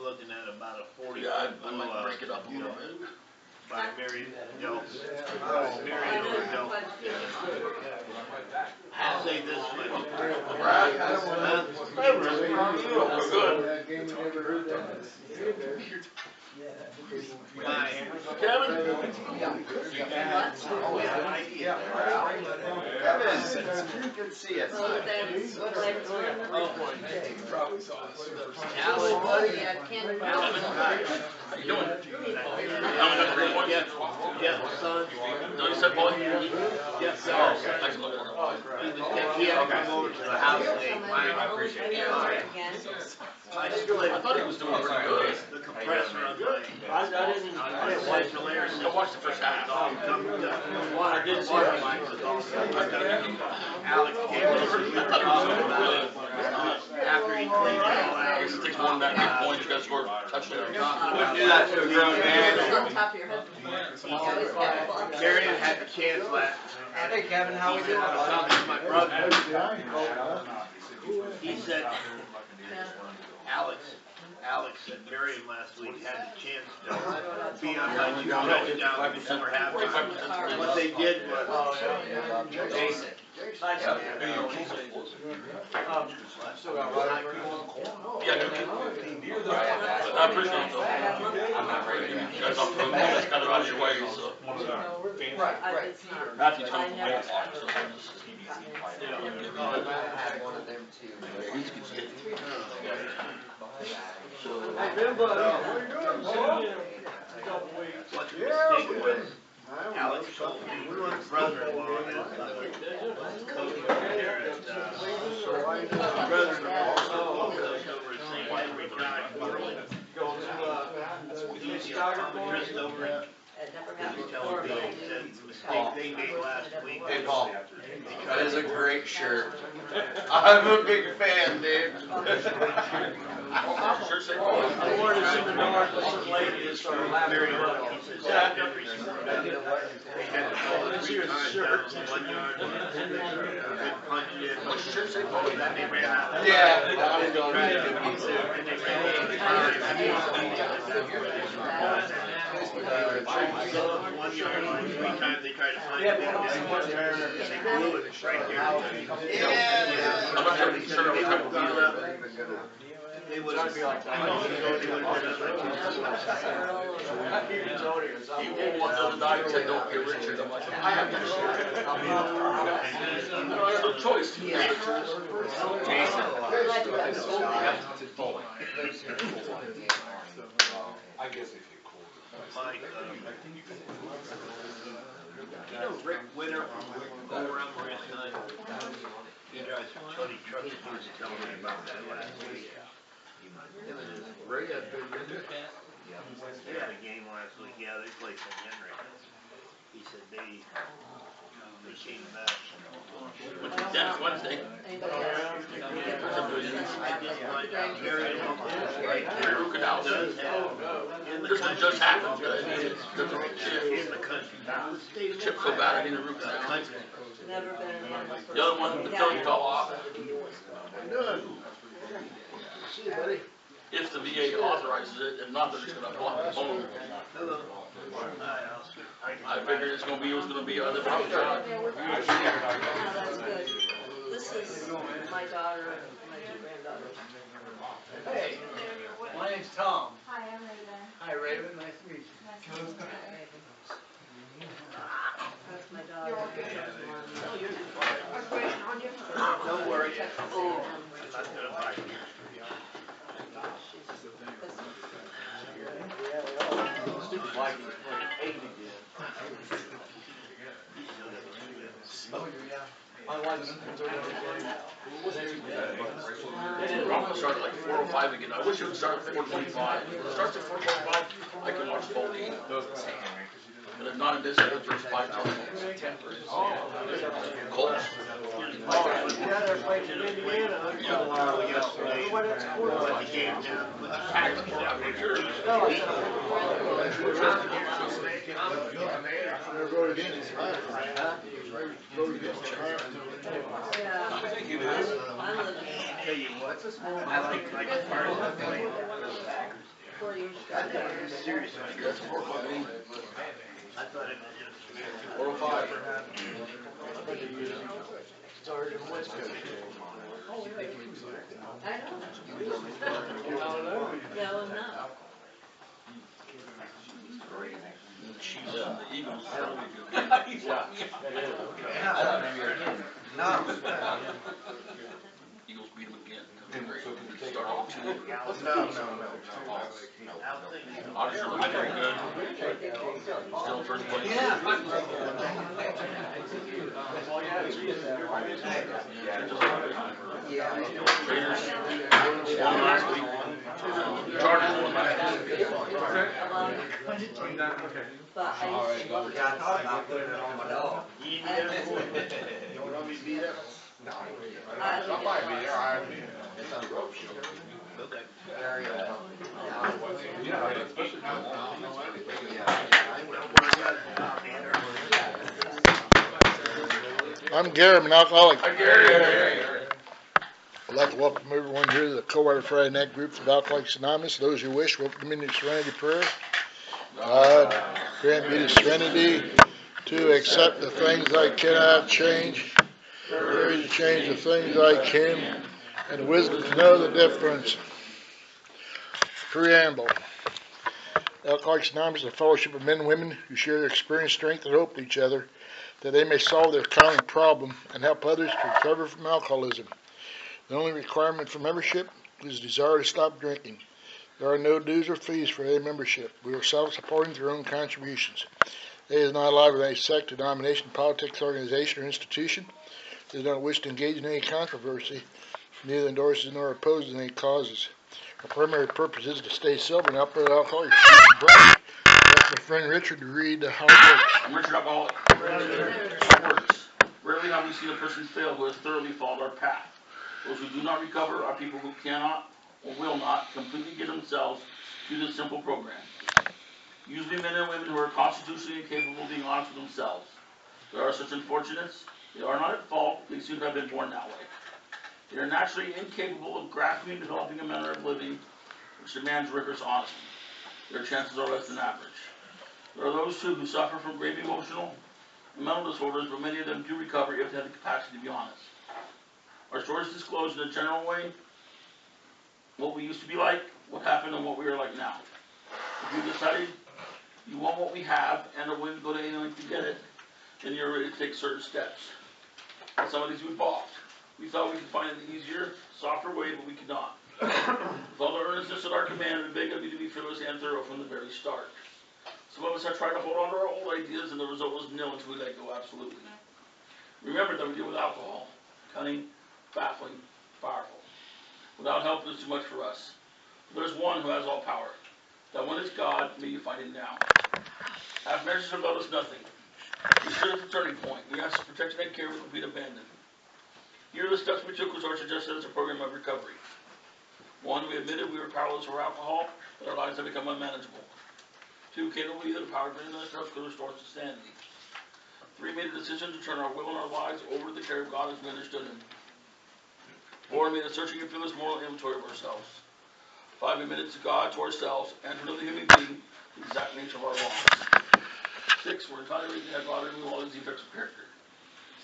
looking at about a 40 Yeah, I might break it up a little bit. by Mary Del. I'll say this much. Brad? We're good. Kevin? Good to see you. How you doing? Jeff's son. No, you said boy? Jeff's Oh, son. I can look at it. He had to come over to the house today. I appreciate it. I split. I thought he was doing pretty good. The compressor on my central air system. I watched the first half. I did see it. Alex came over and we were talking about it. After he cleaned it all out. He takes one back, big point, you gotta score a touchdown. Wouldn't do that to a grown man. On top of your head. Always got it. Marion had the chance last. Hey Kevin, how we doing? I was talking to my brother. He said, Alex and Marion last week had the chance to be on my 2 touchdowns before halftime. What they did was, Jason. Yeah, I appreciate it though. I'm not ready. You guys all throw this kind of out of your way, so. It's not. Matthew's I coming from never- Vegas, so this is TBC. I had one of them too. He's good. what the mistake was, Alex told me his brother-in-law is coach over there at, brother-in-law coach over at St. Henry County. He's Chris over at It never He happened was telling me, he said the mistake they made last week. Hey Paul, that is a great shirt. I'm a big fan, dude. Sure say I wore this in the north, this lady is from Mary Lou. He says, "That every sport out there, they had to call it 3 times down 1 yard. They punched it. And then they ran out. Yeah. And they tried to do me too. And they ran 8 times. So 1 yard line, 3 times they tried to find it. And they blew it right there. Yeah. They would have gone up They would Trying to be like that. He won't want those to die and said, don't get rich. I'm like, I have to share. No choice. I guess if you call Mike, you know Rick Winter from over on Marine Side? He drives funny trucks, he was telling me about that last week. Him and his, Ray had big winter. they had a game last week, yeah, they played St. Henry. He said they came back. Went to Dennis Wednesday. Anybody else? I did find out very Root canal. This one just happened, but I mean, it's the in the country. the chip's so bad, I need a root canal. Never been. The other one, the filling fell off. See you, buddy. If the VA authorizes it, if not, they're just gonna block the phone. Hello. I figured it's gonna be other problems. No, that's good. This is my daughter and my two granddaughters. Hey, my name's Tom. Hi, I'm Raven. Hi, Raven, nice to meet you. Nice to meet you. That's my daughter. Don't worry. My wife's conservative. We're gonna start at like 4:05 again. I wish it would start at 4:25. If it starts at 4:25, I can watch full game. But if not, in this, the first 5 telephones. Colts. Yeah, they're playing in Indiana. Yesterday, when the game down, when the Packers out here. No, I said Never vote against it. Vote against it. Yeah. I think it is. I'm living Tell you what, I like part of the play. 4 years I ago. think it's serious. That's 4:05. I thought it was 4:05. started in West Coast. I know. No, I'm not. Chiefs and the Eagles. Eagles beat them again. Start on 2. Oxford looks very good. Still in first place. Raiders won last week. Chargers won last week. But I used to love You want me to beat up? Okay. I'm Gary, I'm an alcoholic. Hi, Gary. I'd like to welcome everyone here to the Coldwater Friday Night Group of Alcoholics Anonymous. Those who wish, welcome into serenity prayer. God, grant me the serenity to accept the things I cannot change, courage to change the things I can, and the wisdom to know the difference. Preamble. Alcoholics Anonymous is a fellowship of men and women who share their experience, strength, and hope with each other, that they may solve their common problem and help others to recover from alcoholism. The only requirement for membership is desire to stop drinking. There are no dues or fees for any membership. We are self-supporting through our own contributions. It is not allowed with any sect, denomination, politics, organization, or institution. It does not wish to engage in any controversy, neither endorses nor opposes any causes. Our primary purpose is to stay sober and help other alcoholics. Ask my friend Richard to read how it works. I'm Richard Alcoholic. It works. Rarely have we seen a person fail who has thoroughly followed our path. Those who do not recover are people who cannot or will not completely get themselves through this simple program. Usually men and women who are constitutionally incapable of being honest with themselves. There are such unfortunates. They are not at fault. They seem to have been born that way. They are naturally incapable of grasping and developing a manner of living which demands rigorous honesty. Their chances are less than average. There are those too who suffer from grave emotional and mental disorders, but many of them do recover if they have the capacity to be honest. Our stories disclosed in a general way what we used to be like, what happened, and what we are like now. If you decided you want what we have and are willing to go to any length to get it, then you're ready to take certain steps. And some of these we balked. We thought we could find an easier, softer way, but we could not. With all the earnestness at our command, we beg of you to be fearless and thorough from the very start. Some of us have tried to hold on to our old ideas, and the result was nil until we let go absolutely. Remember that we deal with alcohol, cunning, baffling, powerful. Without help, it is too much for us. There's one who has all power. That one is God, may you find him now. Half measures avail us nothing. We stood at the turning point. We asked for protection and care with complete abandon. Here are the steps we took which are suggested as a program of recovery. 1, we admitted we were powerless over alcohol, that our lives had become unmanageable. 2, came to believe that the power greater than ourselves could restore us to sanity. 3, made a decision to turn our will and our lives over to the care of God as we understood him. 4, made a searching and fearless moral inventory of ourselves. 5, admitted to God, to ourselves, and to another human being the exact nature of our wrongs. 6, we're entirely ready to have God remove all these defects of character.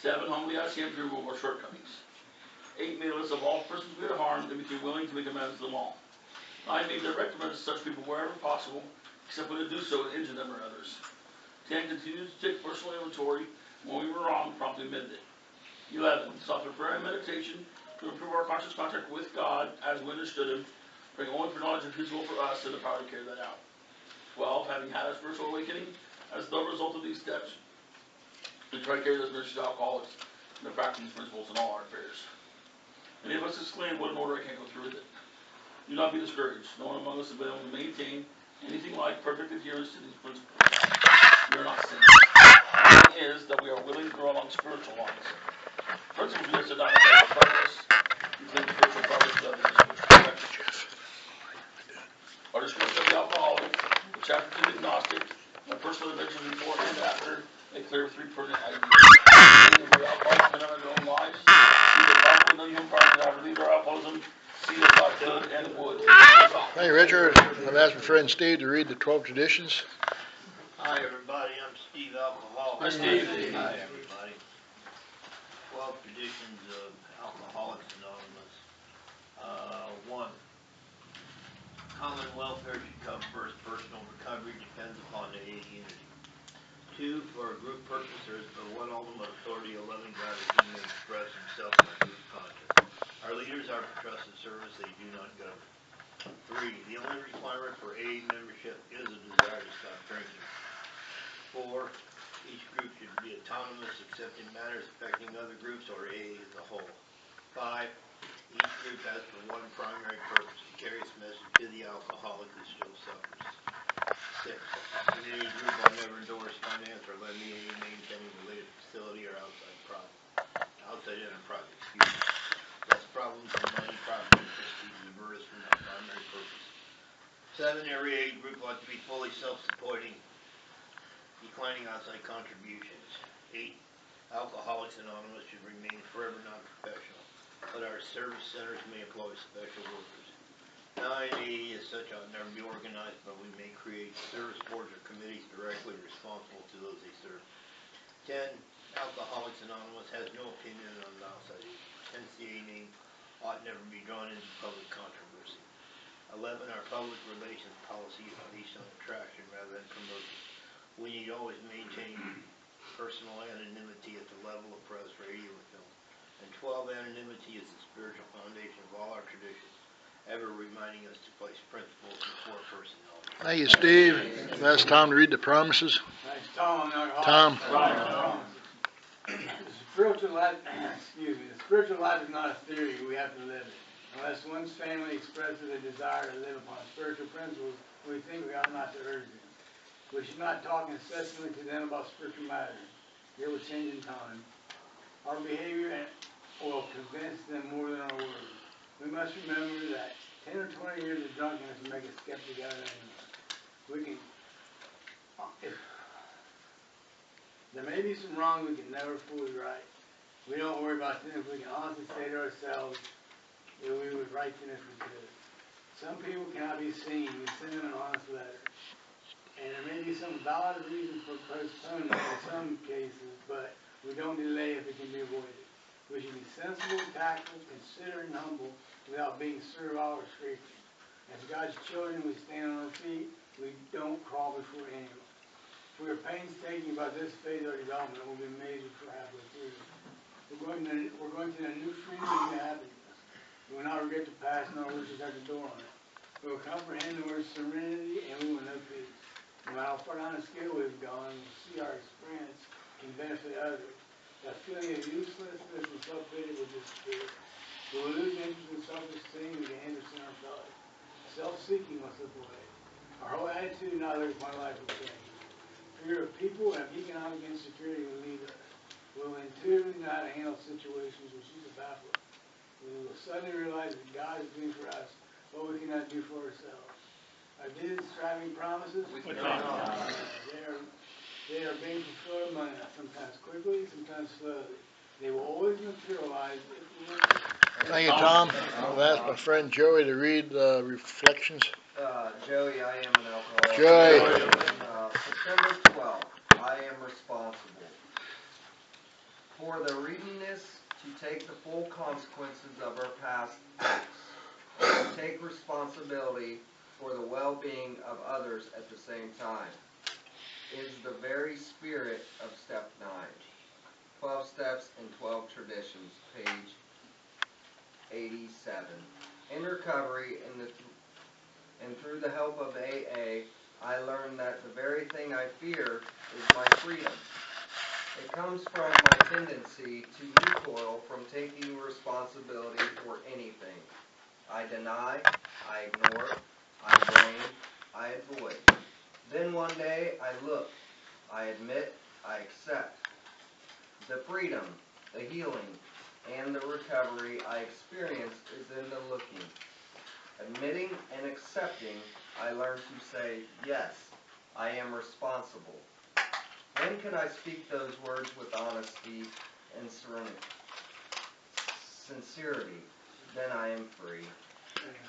7, humbly asked him to remove our shortcomings. 8, made a list of all persons we had harmed and became willing to make amends to them all. 9, made direct amends to such people wherever possible, except when to do so would injure them or others. 10, continued to take personal inventory, and when we were wrong, promptly amended it. 11, sought through prayer and meditation to improve our conscious contact with God as we understood him, praying only for knowledge of his will for us and the power to carry that out. 12, having had a spiritual awakening, as the result of these steps, we try to carry those messages to alcoholics and to practice these principles in all our affairs. Many of us exclaim, what an order, I can't go through with it. Do not be discouraged. No one among us has been able to maintain anything like perfect adherence to these principles. We are not sinners. The thing is that we are willing to grow along spiritual lines. Principles we have set down are progress. We think spiritual progress is other direction. Our description of the alcoholic, the chapter to the agnostic, my personal adventures before and after, make clear 3 pertinent ideas. We alcoholics men on our own lives. See the problem with no human power that I relieve our alcoholism. See that God could and would. Thank you, Richard. I've asked my friend Steve to read the 12 traditions. Hi, everybody. I'm Steve Alcoholic. Hi, Steve. Hi, everybody. 12 traditions of Alcoholics Anonymous. 1. Common welfare should come first. Personal recovery depends upon the AA unity. 2. For a group purpose, there is but one ultimate authority, a loving God as he may express himself in a group context. Our leaders are for trusted service, they do not govern. 3. The only requirement for AA membership is a desire to stop drinking. 4. Each group should be autonomous except in matters affecting other groups or AA as a whole. 5. Each group has for one primary purpose, to carry its message to the alcoholic who still suffers. 6. In any group I'll never endorse, finance, or lend the AA maintaining related facility or outside enterprise, Thus problems of money, property, and prestige divert us from our primary purpose. 7. Every AA group ought to be fully self-supporting, declining outside contributions. 8. Alcoholics Anonymous should remain forever non-professional, but our service centers may employ special workers. 9. AA as such ought never be organized, but we may create service boards or committees directly responsible to those they serve. 10. Alcoholics Anonymous has no opinion on the outside issue. Hence the AA name ought never be drawn into public controversy. 11. Our public relations policy is based on attraction rather than promotion. We need always maintain personal anonymity at the level of press, radio, and film. And 12. Anonymity is the spiritual foundation of all our traditions, ever reminding us to place principles before personality. Thank you, Steve. Now it's time to read the promises. Thanks, Tom. Tom. The spiritual life, the spiritual life is not a theory, we have to live it. Unless one's family expresses a desire to live upon spiritual principles, we think we ought not to urge them. We should not talk incessantly to them about spiritual matters. They will change in time. Our behavior will convince them more than our words. We must remember that 10 or 20 years of drunkenness will make a skeptic out of anyone. There may be some wrong we can never fully right. We don't worry about them if we can honestly say to ourselves that we would right them if we could. Some people cannot be seen. We send them an honest letter. And there may be some valid reasons for postponement in some cases, but we don't delay if it can be avoided. We should be sensible, tactful, considerate, and humble without being servile or scraping. As God's children, we stand on our feet. We don't crawl before anyone. If we are painstaking about this phase of our development, we'll be amazed before halfway through. We're going to a new freedom and new happiness. We will not regret the past, nor wish to shut the door on it. We will comprehend the word serenity, and we will know peace. No matter how far down the scale we've gone, we'll see our experience can benefit others. That feeling of uselessness and self-pity will disappear. We will lose interest in self-esteem and get interest in ourselves. Self-seeking will slip away. Our whole attitude and outlook on life will change. Fear of people and economic insecurity will leave us. We will intuitively know how to handle situations which used to baffle us. We will suddenly realize that God is doing for us what we cannot do for ourselves. Our deeds, striving promises, they are being fulfilled among us, sometimes quickly, sometimes slowly. They will always materialize if we want to. Thank you, Tom. I'll ask my friend Joey to read reflections. Joey, I am an alcoholic. Joey. September 12th, I am responsible for the readiness to take the full consequences of our past acts, and to take responsibility for the well-being of others at the same time, is the very spirit of Step 9. 12 Steps and 12 Traditions, page 87. In recovery and through the help of AA, I learned that the very thing I fear is my freedom. It comes from my tendency to recoil from taking responsibility for anything. I deny, I ignore, I blame, I avoid. Then one day I look, I admit, I accept. The freedom, the healing, and the recovery I experience is in the looking. Admitting and accepting, I learn to say, yes, I am responsible. When can I speak those words with honesty and sincerity? Then I am free.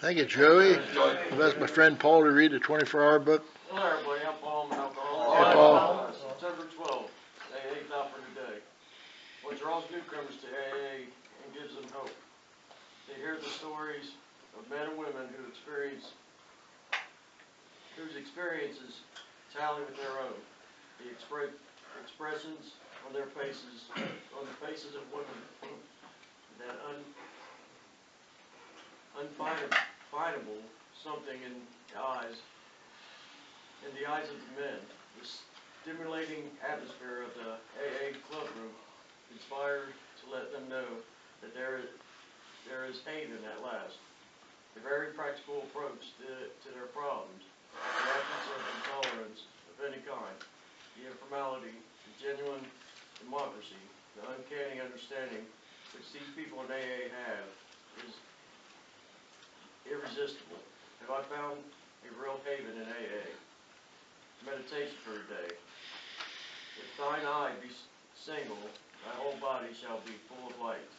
Thank you, Joey. I'll ask my friend Paul to read the 24-hour book. Hello, everybody. I'm Paul. I'm an alcoholic. Hey, Paul. September 12th. AA thought for today. What draws newcomers to AA and gives them hope? They hear the stories of men and women whose experiences tally with their own. The expressions on their faces, on the faces of women, that unfindable something in the eyes of the men. The stimulating atmosphere of the AA club room inspired to let them know that there is haven at last. The very practical approach to their problems, the absence of intolerance of any kind, the informality, the genuine democracy, the uncanny understanding which these people in AA have is irresistible. Have I found a real haven in AA? Meditation for today. If thine eye be single, thy whole body shall be full of light.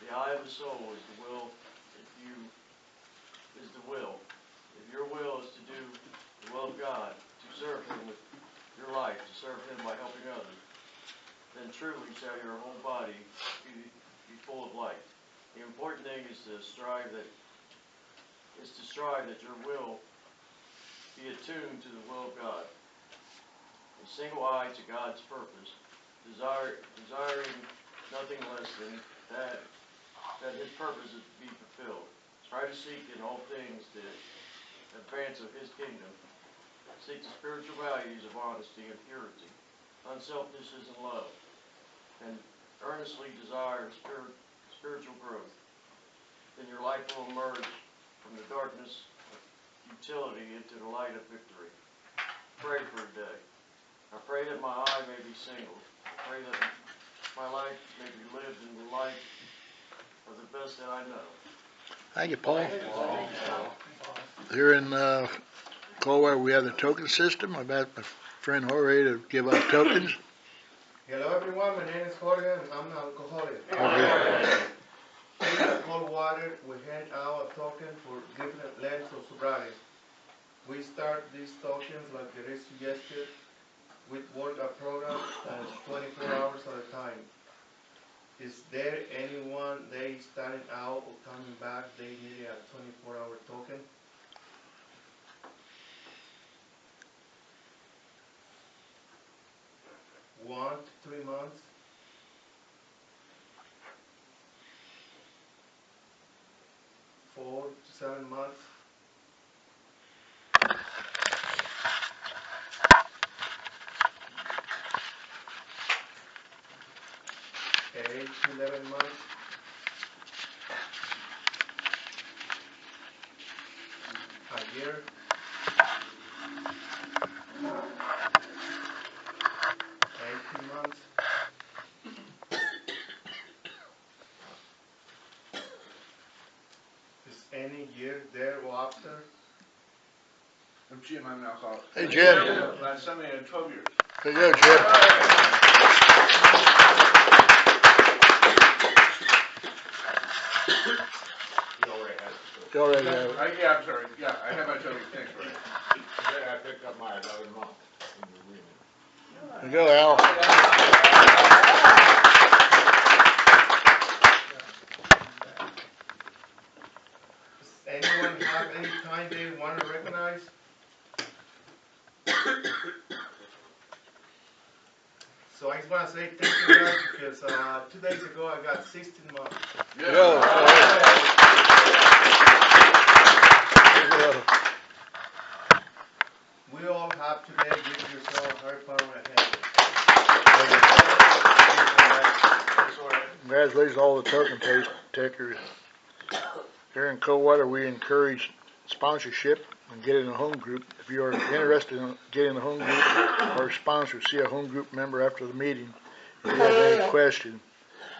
The eye of the soul is the will. If your will is to do the will of God, to serve Him with your life, to serve Him by helping others, then truly shall your whole body be full of light. The important thing is to strive that your will be attuned to the will of God. A single eye to God's purpose, desiring nothing less than that His purpose is to be fulfilled. Try to seek in all things the advance of His kingdom. Seek the spiritual values of honesty and purity, unselfishness and love, and earnestly desire spiritual growth. Then your life will emerge from the darkness of futility into the light of victory. Pray for today. I pray that my eye may be single. I pray that my life may be lived in the light of the best that I know. Thank you, Paul. Here in Coldwater, we have the token system. I've asked my friend Jorge to give out tokens. Hello everyone, my name is Jorge and I'm an alcoholic. Okay. Here at Coldwater, we hand out a token for different lengths of sobriety. We start these tokens like it is suggested with work a program and 24 hours at a time. Is there anyone they starting out or coming back, they need a 24-hour token? One to 3 months? 4 to 7 months? 8 to 11 months? A year? 18 months? Is any year there or after? I'm Jim, I'm an alcoholic. Hey, Jim. Last Sunday I had 12 years. There you go, Jim. You already have it. Yeah, I'm sorry. Yeah, I have my 12 years. Thanks, Brian. Then I picked up my 11 month in the agreement. There you go, Al. Does anyone have any time they want to recognize? So I just want to say thank you guys because 2 days ago I got 16 months. There you go. We all have today give yourself higher power ahead. Congratulations to all the token takers. Here in Coldwater, we encourage sponsorship and get in a home group. If you are interested in getting a home group or sponsor, see a home group member after the meeting. If you have any question,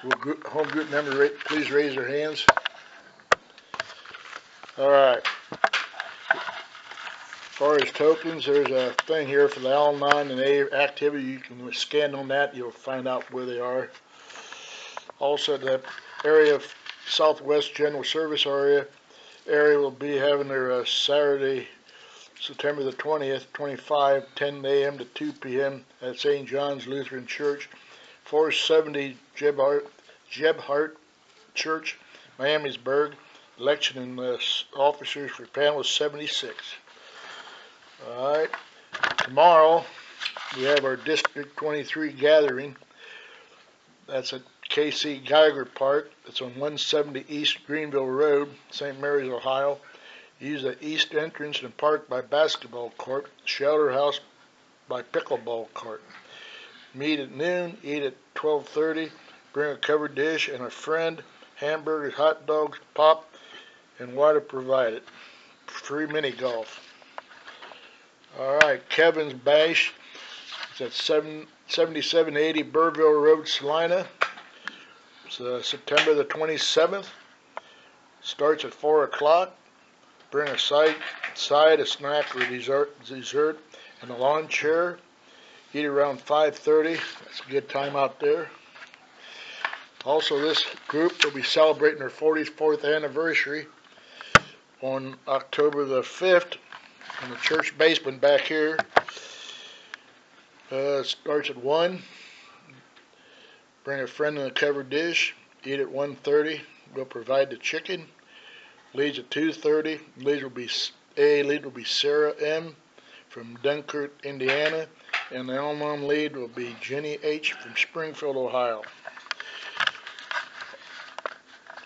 will home group member please raise their hands? All right. As far as tokens, there's a thing here for the Al-9 and A activity. You can scan on that. You'll find out where they are. Also, the area of Southwest General Service area will be having their Saturday, September the 20th, 25, 10 a.m. to 2 p.m. at St. John's Lutheran Church, 470 Jebhart Church, Miamisburg. Election and officers for panel 76. All right. Tomorrow we have our District 23 gathering. That's at KC Geiger Park. It's on 170 East Greenville Road, St. Mary's, Ohio. Use the east entrance and park by basketball court, shelter house by pickleball court. Meet at noon, eat at 12:30, bring a covered dish and a friend, hamburgers, hot dogs, pop, and water provided. Free mini golf. All right, Kevin's Bash. It's at 7780 Burville Road, Salina. It's September the 27th. Starts at 4 o'clock. Bring a side, a snack, or dessert, and a lawn chair. Eat around 5:30. That's a good time out there. Also, this group will be celebrating their 44th anniversary on October the 5th in the church basement back here. It starts at 1. Bring a friend in a covered dish. Eat at 1:30. We'll provide the chicken. Leads at 2:30. Lead will be Sarah M. from Dunkirk, Indiana. And the Al-9 lead will be Jenny H. from Springfield, Ohio.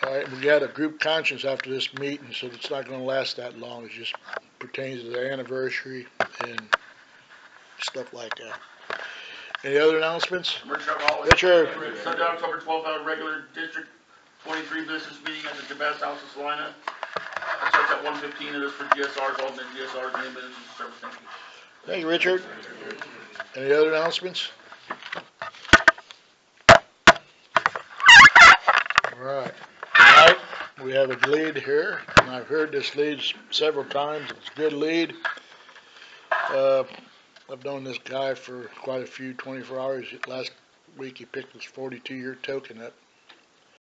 All right, we got a group conscience after this meeting, so it's not going to last that long. It just pertains to the anniversary and stuff like that. Any other announcements? Richard. Sunday, October 12th, our regular District 23 business meeting at the Jabez House of Salina. It starts at 1:15. It is for GSR's, alternate GSR's name, business and service. Thank you. Thank you, Richard. Any other announcements? All right. Tonight we have a lead here, and I've heard this lead several times. It's a good lead. I've known this guy for quite a few 24 hours. Last week he picked his 42-year token up.